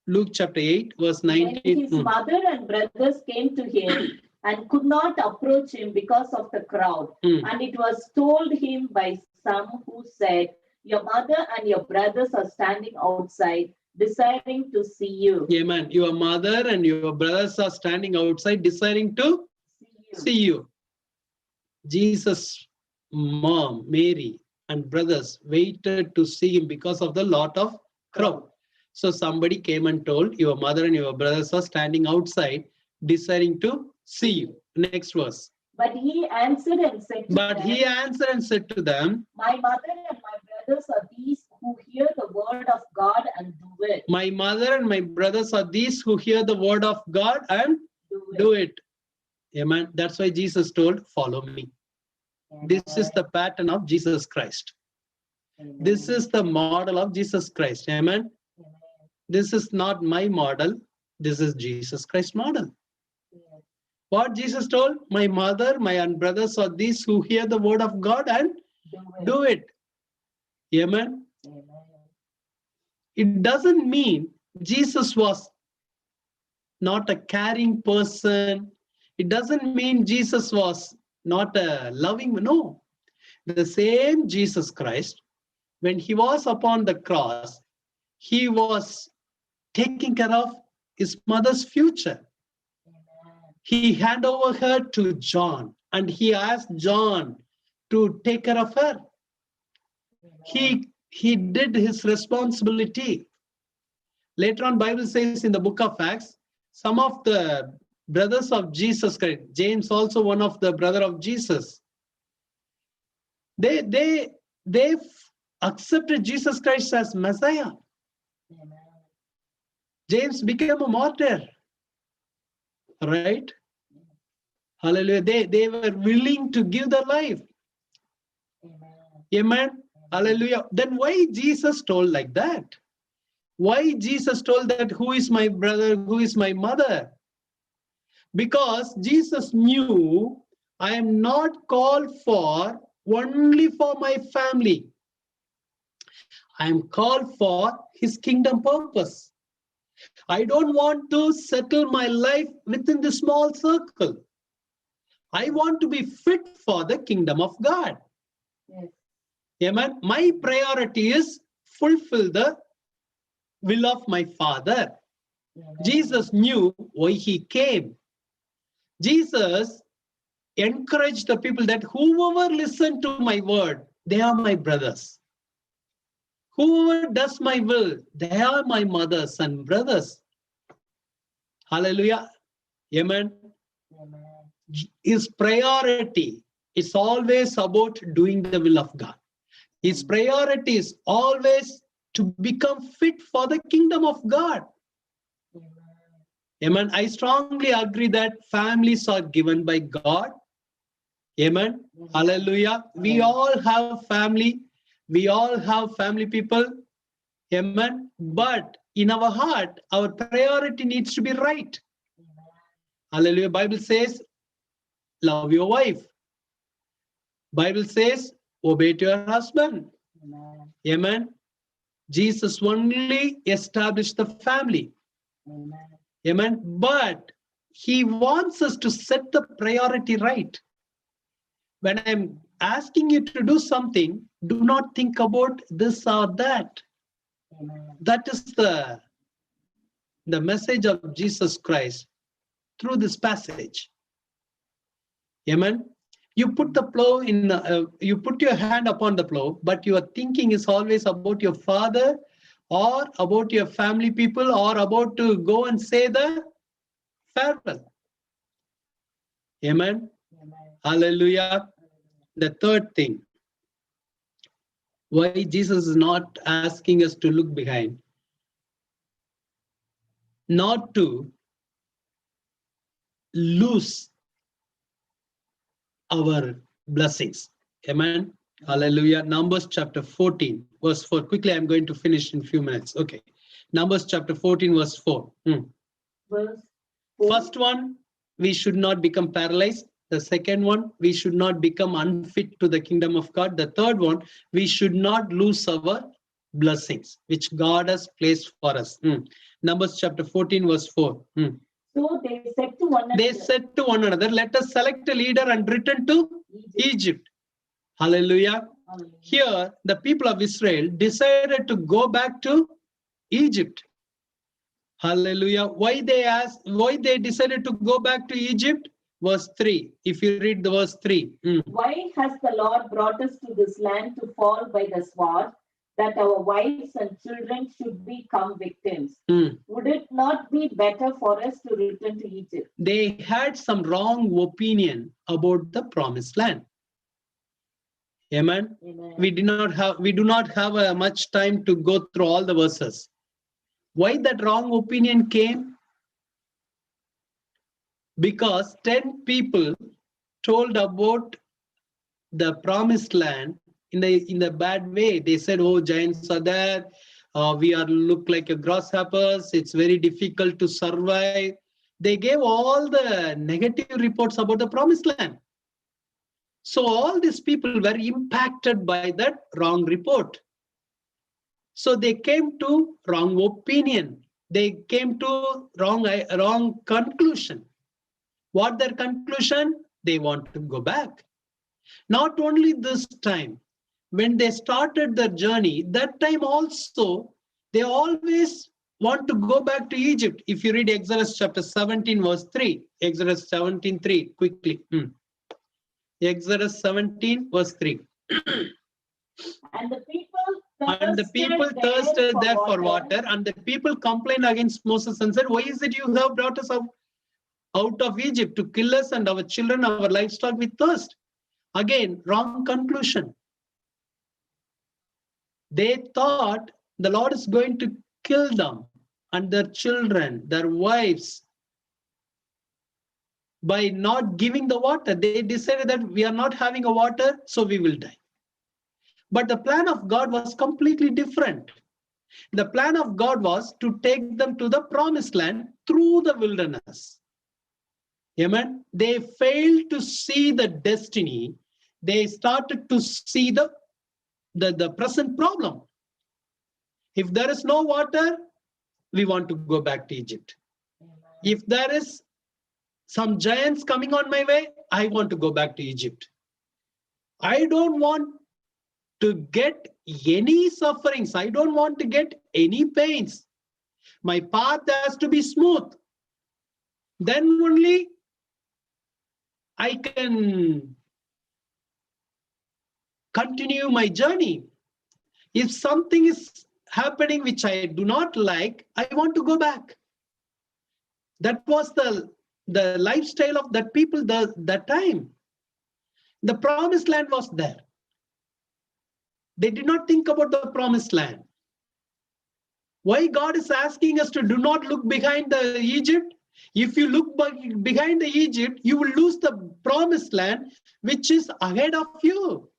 Luke chapter 8, verse 19. When his mother and brothers came to him and could not approach him because of the crowd, and it was told him by some who said, your mother and your brothers are standing outside, desiring to see you. Amen. Your mother and your brothers are standing outside, desiring to see you. Jesus' mom, Mary, and brothers waited to see him because of the lot of crowd. So somebody came and told, your mother and your brothers are standing outside, desiring to see you. Next verse. But he answered and said to them, my mother and my brothers are these who hear the word of God and do it. My mother and my brothers are these who hear the word of God and do it. Amen. That's why Jesus told, follow me. Amen. This is the pattern of Jesus Christ. Amen. This is the model of Jesus Christ. Amen. Amen. This is not my model. This is Jesus Christ's model. Yes. What Jesus told, my mother, my brothers are these who hear the word of God and do it. Amen. Amen. It doesn't mean Jesus was not a caring person. It doesn't mean Jesus was not a loving. No. The same Jesus Christ, when he was upon the cross, he was taking care of his mother's future. Amen. He handed over her to John, and he asked John to take care of her. Amen. He did his responsibility. Later on, Bible says in the book of Acts, some of the brothers of Jesus Christ, James also one of the brother of Jesus, they accepted Jesus Christ as Messiah. Amen. James became a martyr, right? Hallelujah. They were willing to give their life. Amen. Amen. Hallelujah. Then why Jesus told like that? Why Jesus told that, who is my brother, who is my mother? Because Jesus knew, I am not called for only for my family. I am called for his kingdom purpose. I don't want to settle my life within the small circle. I want to be fit for the kingdom of God. Yes. Amen. My priority is fulfill the will of my Father. Amen. Jesus knew why he came. Jesus encouraged the people that whoever listen to my word, they are my brothers. Whoever does my will, they are my mothers and brothers. Hallelujah. Amen. Amen. His priority is always about doing the will of God. His priority is always to become fit for the kingdom of God. Amen. Amen. I strongly agree that families are given by God. Amen. Amen. Hallelujah. We all have family. We all have family people. Amen. But in our heart, our priority needs to be right. Amen. Hallelujah. Bible says, love your wife. Bible says, obey to your husband. Amen. Amen. Jesus only established the family. Amen. Amen. But he wants us to set the priority right. When I'm asking you to do something, do not think about this or that. Amen. That is the message of Jesus Christ through this passage. Amen. You put the plow in, you put your hand upon the plow, but your thinking is always about your father or about your family people or about to go and say the farewell. Amen. Amen. Hallelujah. The third thing, why Jesus is not asking us to look behind, not to lose our blessings. Amen. Hallelujah. Numbers chapter 14, verse 4. Quickly, I'm going to finish in a few minutes. Okay. Numbers chapter 14, verse 4. Verse 4. First one, we should not become paralyzed. The second one, we should not become unfit to the kingdom of God. The third one, we should not lose our blessings, which God has placed for us. Numbers chapter 14, verse 4. So they said to one another. They said to one another, let us select a leader and return to Egypt. Hallelujah. Hallelujah. Here, the people of Israel decided to go back to Egypt. Hallelujah. Why they decided to go back to Egypt? Verse 3. If you read the verse 3. Why has the Lord brought us to this land to fall by the sword, that our wives and children should become victims? Would it not be better for us to return to Egypt? They had some wrong opinion about the promised land. Amen. Amen. We do not have much time to go through all the verses. Why that wrong opinion came? Because 10 people told about the promised land in the bad way. They said, oh, giants are there. We look like a grasshoppers. It's very difficult to survive. They gave all the negative reports about the promised land. So all these people were impacted by that wrong report. So they came to wrong opinion. They came to wrong conclusion. What their conclusion? They want to go back. Not only this time, when they started their journey, that time also, they always want to go back to Egypt. If you read Exodus chapter 17, verse 3, Exodus 17, 3, quickly. Exodus 17, verse 3. And the people thirsted there for water, and the people complained against Moses and said, why is it you have brought us out of Egypt to kill us and our children, our livestock with thirst? Again, wrong conclusion. They thought the Lord is going to kill them and their children, their wives, by not giving the water. They decided that we are not having a water, so we will die. But the plan of God was completely different. The plan of God was to take them to the promised land through the wilderness. Amen. They failed to see the destiny. They started to see the present problem. If there is no water, we want to go back to Egypt. Amen. If there is some giants coming on my way, I want to go back to Egypt. I don't want to get any sufferings. I don't want to get any pains. My path has to be smooth. Then only I can continue my journey. If something is happening which I do not like, I want to go back. That was the lifestyle of that people that time. The promised land was there. They did not think about the promised land. Why God is asking us to do not look behind the Egypt? If you look behind the Egypt, you will lose the promised land, which is ahead of you.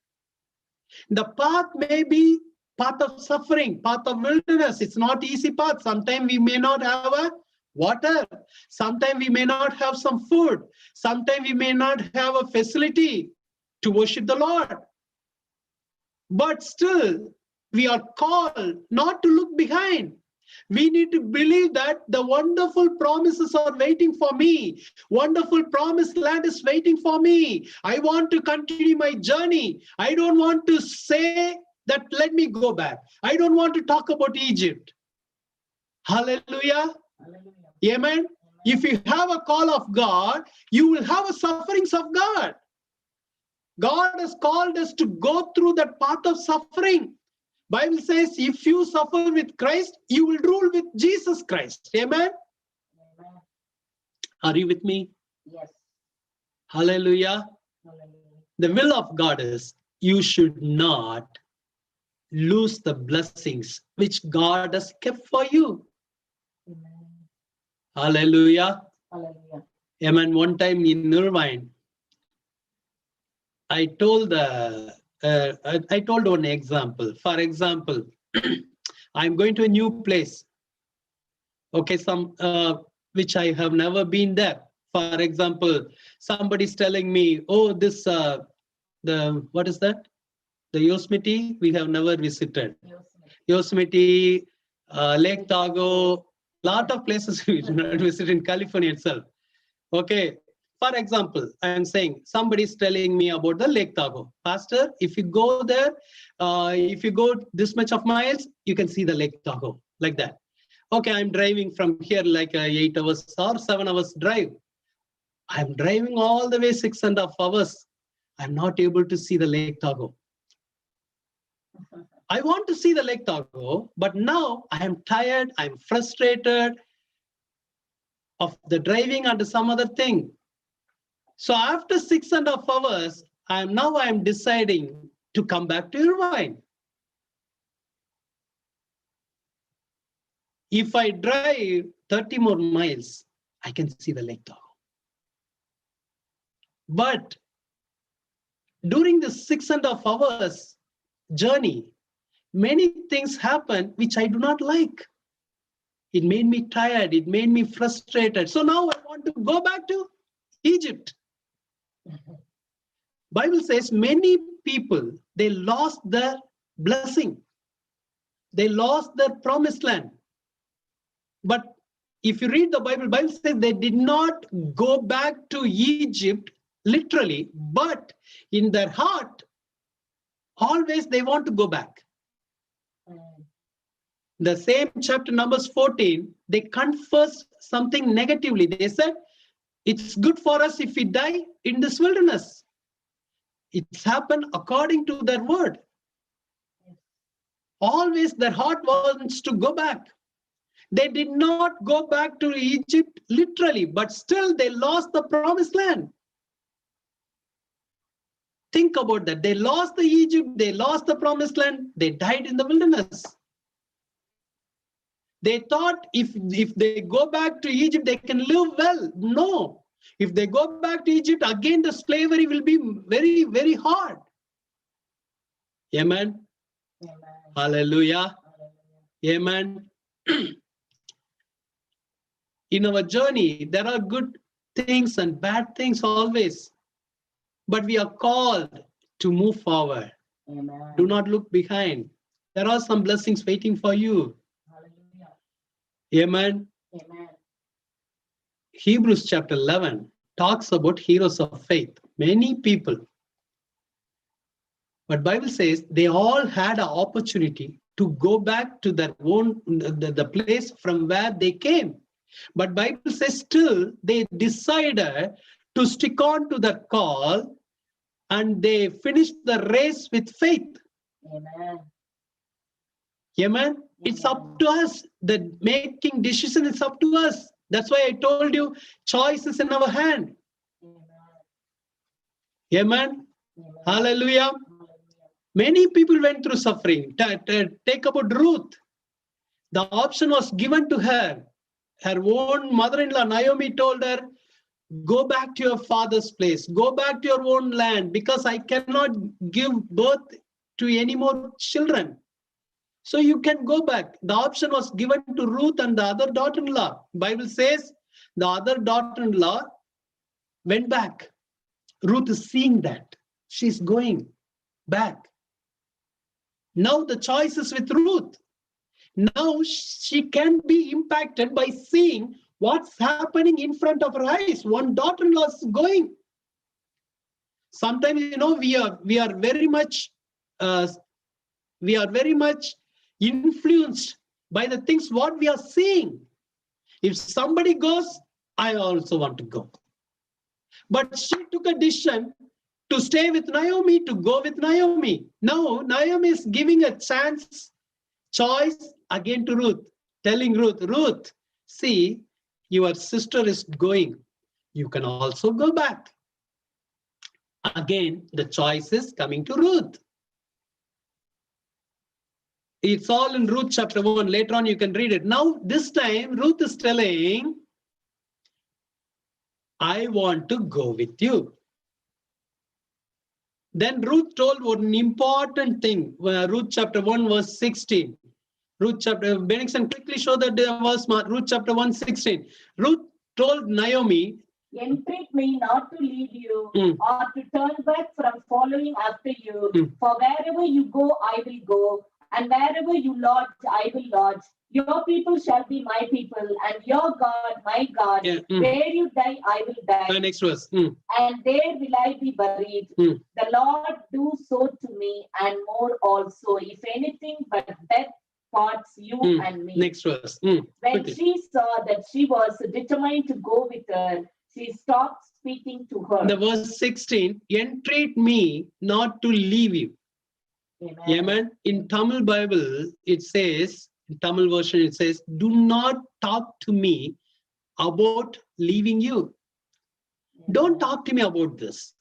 The path may be path of suffering, path of wilderness. It's not easy path. Sometimes we may not have a water. Sometimes we may not have some food. Sometimes we may not have a facility to worship the Lord. But still, we are called not to look behind. We need to believe that the wonderful promises are waiting for me. Wonderful promised land is waiting for me. I want to continue my journey. I don't want to say that let me go back. I don't want to talk about Egypt. Hallelujah. Hallelujah. Amen. If you have a call of God, you will have a sufferings of God. God has called us to go through that path of suffering. Bible says, if you suffer with Christ, you will rule with Jesus Christ. Amen. Amen. Are you with me? Yes. Hallelujah. Hallelujah. The will of God is you should not lose the blessings which God has kept for you. Amen. Hallelujah. Hallelujah. Amen. One time in Irvine, I told one example. For example, I'm going to a new place. Okay, which I have never been there. For example, somebody's telling me, "Oh, this what is that? The Yosemite we have never visited. Yosemite, Lake Tahoe, lot of places we did not visit in California itself." Okay. For example, I am saying somebody's telling me about the Lake Tahoe. Pastor, if you go there, if you go this much of miles, you can see the Lake Tahoe, like that. Okay, I'm driving from here like 8 hours or 7 hours drive. I'm driving all the way 6.5 hours. I'm not able to see the Lake Tahoe. I want to see the Lake Tahoe, but now I am tired, I'm frustrated of the driving and some other thing. So after 6.5 hours, I'm deciding to come back to Irvine. If I drive 30 more miles, I can see the Lake Tahoe. But during the 6.5 hours journey, many things happen which I do not like. It made me tired. It made me frustrated. So now I want to go back to Egypt. Bible says many people, they lost their blessing. They lost their promised land. But if you read the Bible says they did not go back to Egypt literally, but in their heart, always they want to go back. The same chapter, Numbers 14, they confessed something negatively. They said, it's good for us if we die in this wilderness. It's happened according to their word. Always their heart wants to go back. They did not go back to Egypt literally, but still they lost the promised land. Think about that. They lost the Egypt, they lost the promised land, they died in the wilderness. They thought if they go back to Egypt, they can live well. No. If they go back to Egypt, again the slavery will be very, very hard. Amen. Amen. Hallelujah. Amen. In our journey, there are good things and bad things always. But we are called to move forward. Amen. Do not look behind. There are some blessings waiting for you. Hallelujah. Amen. Amen. Hebrews chapter 11 talks about heroes of faith. Many people. But Bible says they all had an opportunity to go back to their own, the place from where they came. But Bible says still they decided to stick on to the call and they finished the race with faith. Amen. Amen. It's up to us. The making decision is up to us. That's why I told you choice is in our hand. Amen. Amen. Amen. Hallelujah. Hallelujah. Many people went through suffering. Take about Ruth. The option was given to her. Her own mother-in-law, Naomi, told her, go back to your father's place. Go back to your own land because I cannot give birth to any more children. So you can go back. The option was given to Ruth and the other daughter-in-law. Bible says the other daughter-in-law went back. Ruth is seeing that. She's going back. Now the choice is with Ruth. Now she can be impacted by seeing what's happening in front of her eyes. One daughter-in-law is going. Sometimes, we are very much influenced by the things what we are seeing. If somebody goes, I also want to go. But she took a decision to stay with Naomi, to go with Naomi. Now Naomi is giving a choice again to Ruth, telling Ruth, see, your sister is going. You can also go back. Again, the choice is coming to Ruth. It's all in Ruth chapter 1. Later on, you can read it. Now, this time, Ruth is telling, I want to go with you. Then Ruth told one important thing. Ruth chapter 1, verse 16. Bennington, quickly show that verse, Ruth chapter 1, 16. Ruth told Naomi, entreat me not to leave you or to turn back from following after you. For wherever you go, I will go, and wherever you lodge, I will lodge. Your people shall be my people, and your God, my God. Yeah. Where you die, I will die. Next verse. And there will I be buried. The Lord do so to me, and more also, if anything but death parts you and me. Next verse. When Quickly. she saw that she was determined to go with her, she stopped speaking to her. The verse 16, entreat me not to leave you. Amen. In Tamil Bible, it says, in Tamil version, it says, do not talk to me about leaving you. Don't talk to me about this.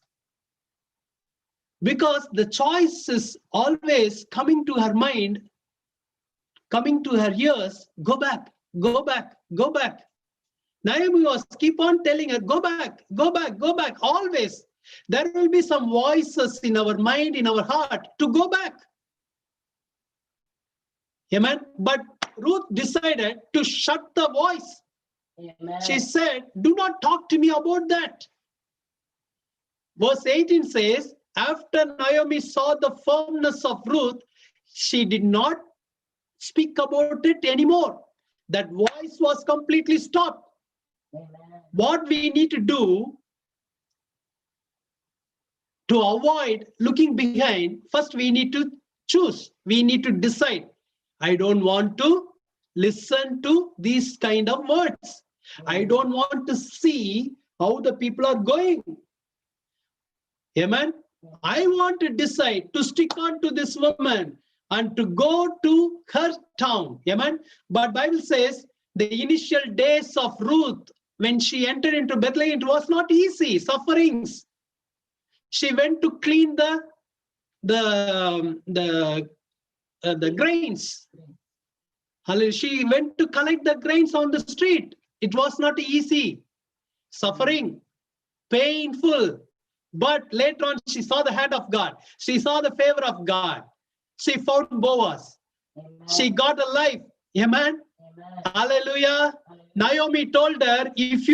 Because the choice is always coming to her mind, coming to her ears, go back, go back, go back. Naomi was keep on telling her, go back, go back, go back, always. There will be some voices in our mind, in our heart, to go back. Amen. But Ruth decided to shut the voice. Amen. She said, do not talk to me about that. Verse 18 says, after Naomi saw the firmness of Ruth, she did not speak about it anymore. That voice was completely stopped. Amen. What we need to do to avoid looking behind, first we need to choose. We need to decide. I don't want to listen to these kind of words. I don't want to see how the people are going. Amen. I want to decide to stick on to this woman and to go to her town. Amen. But Bible says the initial days of Ruth, when she entered into Bethlehem, it was not easy, sufferings. She went to clean the grains. She went to collect the grains on the street. It was not easy, suffering, painful. But later on, she saw the hand of God. She saw the favor of God. She found Boaz. Amen. She got a life. Amen. Amen. Hallelujah. Hallelujah. Naomi told her, if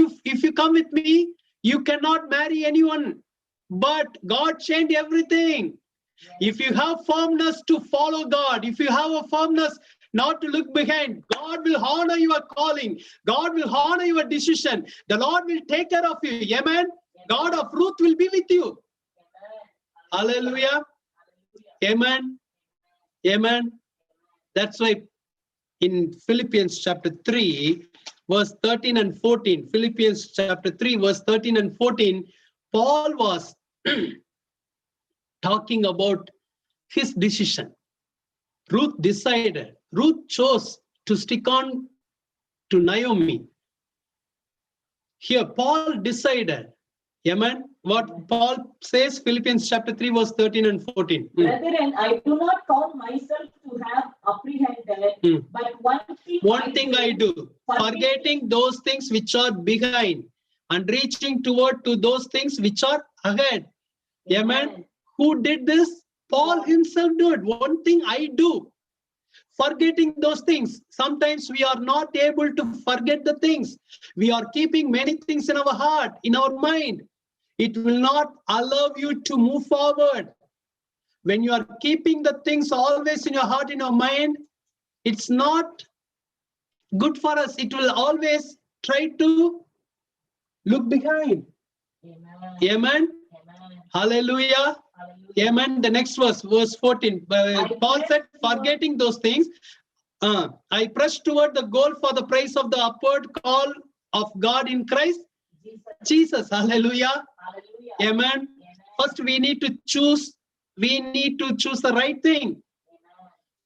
you come with me, you cannot marry anyone. But God changed everything. Yes. If you have firmness to follow God, if you have a firmness not to look behind, God will honor your calling. God will honor your decision. The Lord will take care of you. Amen. God of Ruth will be with you. Amen. Hallelujah. Hallelujah. Amen. Amen. That's why in Philippians chapter 3, verse 13 and 14, Philippians chapter 3, verse 13 and 14, Paul was talking about his decision. Ruth decided, Ruth chose to stick on to Naomi. Here, Paul decided. Amen. What Paul says, Philippians chapter 3, verse 13 and 14. Brethren, I do not count myself to have apprehended, but one thing I do, forgetting those things which are behind and reaching toward to those things which are ahead. Amen. Who did this? Paul himself did. One thing I do, forgetting those things. Sometimes we are not able to forget the things. We are keeping many things in our heart, in our mind. It will not allow you to move forward. When you are keeping the things always in your heart, in your mind, It's not good for us. It will always try to look behind. Amen. Amen. Amen. Hallelujah. Hallelujah. Amen. The next verse 14. Paul said, forgetting those things, I press toward the goal for the praise of the upward call of God in Christ Jesus. Hallelujah. Hallelujah. Amen. Amen. First, we need to choose. We need to choose the right thing. Amen.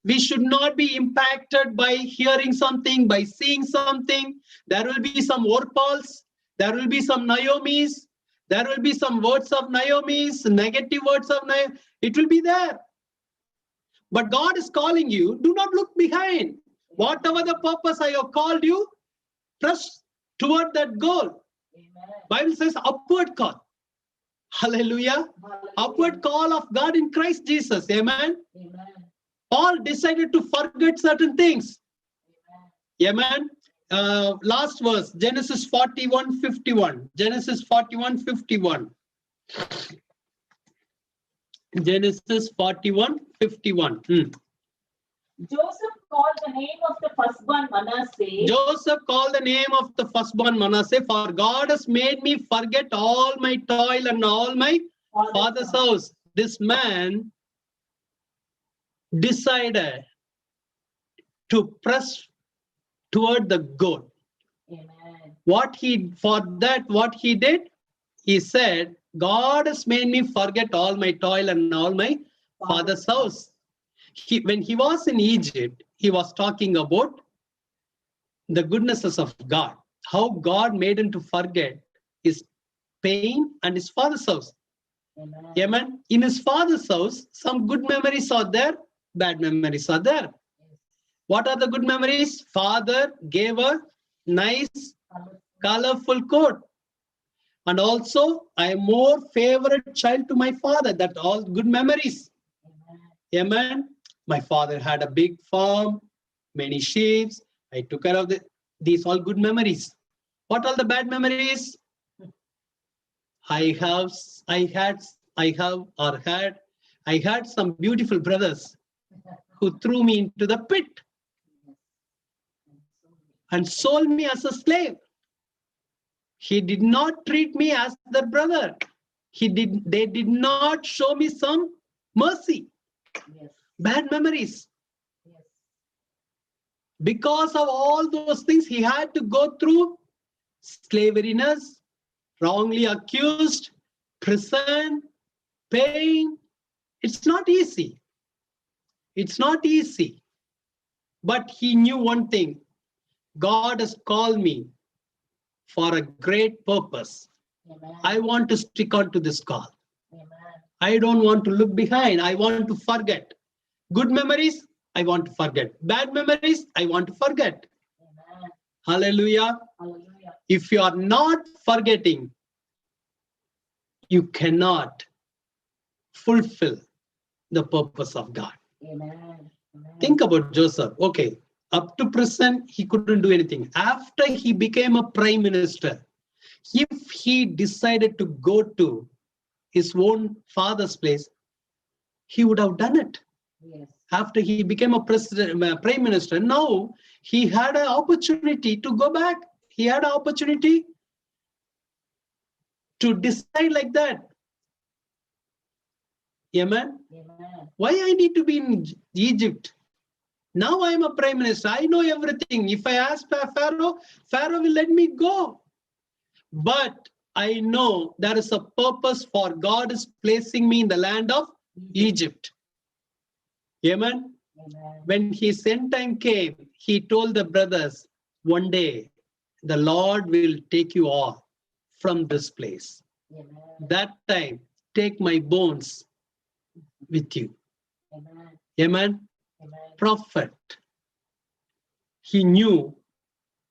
We should not be impacted by hearing something, by seeing something. There will be some Orpals. There will be some Naomis. There will be some words of Naomi's, negative words of Naomi. It will be there. But God is calling you. Do not look behind. Whatever the purpose I have called you, press toward that goal. Amen. Bible says upward call. Hallelujah. Hallelujah. Upward call of God in Christ Jesus. Amen. Amen. Paul decided to forget certain things. Amen. Amen. Last verse, Genesis 41:51. Genesis 41:51. Genesis 41:51. Joseph called the name of the firstborn Manasseh. Joseph called the name of the firstborn Manasseh, for God has made me forget all my toil and all my father's house. This man decided to press toward the goal. Amen. What he did, he said, God has made me forget all my toil and all my father's house. When he was in Egypt, he was talking about the goodnesses of God, how God made him to forget his pain and his father's house. Amen. Amen. In his father's house, some good memories are there, bad memories are there. What are the good memories? Father gave a nice, colorful coat. And also, I am more favorite child to my father. That all good memories. Amen. Amen. My father had a big farm, many sheep. I took care of these all good memories. What are the bad memories? I had some beautiful brothers who threw me into the pit and sold me as a slave. He did not treat me as their brother. They did not show me some mercy. Yes. Bad memories. Yes. Because of all those things, he had to go through slaveriness, wrongly accused, prison, pain. It's not easy. It's not easy. But he knew one thing. God has called me for a great purpose. Amen. I want to stick on to this call. Amen. I don't want to look behind. I want to forget. Good memories, I want to forget. Bad memories, I want to forget. Amen. Hallelujah. Hallelujah. If you are not forgetting, you cannot fulfill the purpose of God. Amen. Amen. Think about Joseph. Okay, up to present, he couldn't do anything. After he became a prime minister, if he decided to go to his own father's place, he would have done it. Yes. After he became a prime minister, now he had an opportunity to go back. He had an opportunity to decide like that. Amen. Amen. Why I need to be in Egypt? Now I am a prime minister. I know everything. If I ask Pharaoh, Pharaoh will let me go. But I know there is a purpose for God is placing me in the land of Egypt. Amen. Amen. When his end time came, he told the brothers, one day the Lord will take you all from this place. Amen. That time, take my bones with you. Amen. Amen. Amen. Prophet, he knew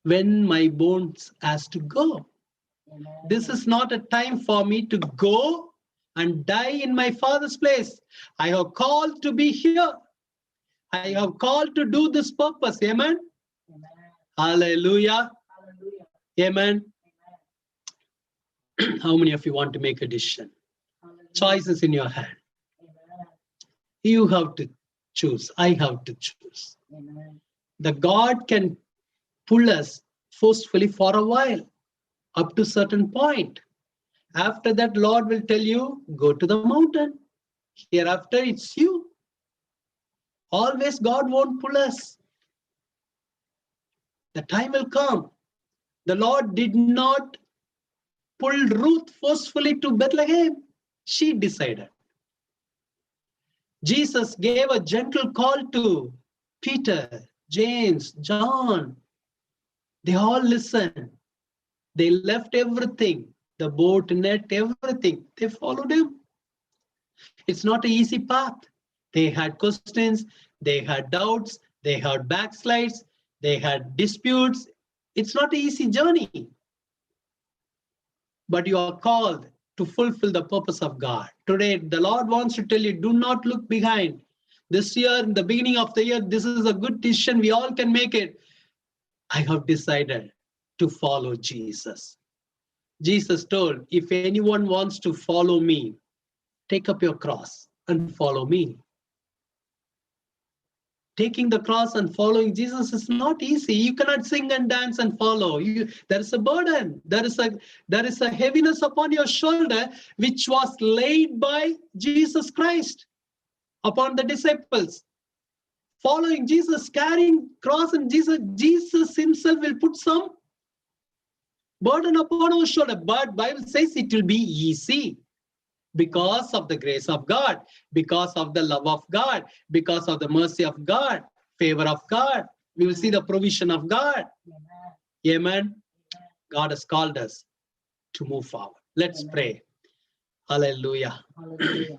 when my bones has to go. Amen. This is not a time for me to go and die in my father's place. I have called to be here. I have called to do this purpose. Amen. Amen. Hallelujah. Hallelujah. Amen. How many of you want to make a decision? Hallelujah. Choice is in your hand. Amen. You have to choose. I have to choose. Amen. The God can pull us forcefully for a while, up to certain point. After that, Lord will tell you, go to the mountain. Hereafter, it's you. Always God won't pull us. The time will come. The Lord did not pull Ruth forcefully to Bethlehem. She decided. Jesus gave a gentle call to Peter, James, John. They all listened. They left everything, the boat, net, everything. They followed him. It's not an easy path. They had questions, they had doubts, they had backslides, they had disputes. It's not an easy journey. But you are called to fulfill the purpose of God. Today, the Lord wants to tell you, do not look behind. This year, in the beginning of the year, this is a good decision. We all can make it. I have decided to follow Jesus. Jesus told, if anyone wants to follow me, take up your cross and follow me. Taking the cross and following Jesus is not easy. You cannot sing and dance and follow. There is a burden. There is a heaviness upon your shoulder, which was laid by Jesus Christ upon the disciples. Following Jesus, carrying cross, and Jesus himself will put some burden upon our shoulder. But Bible says it will be easy. Because of the grace of God, because of the love of God, because of the mercy of God, favor of God. We will see the provision of God. Amen. Amen. God has called us to move forward. Let's pray. Hallelujah. Hallelujah.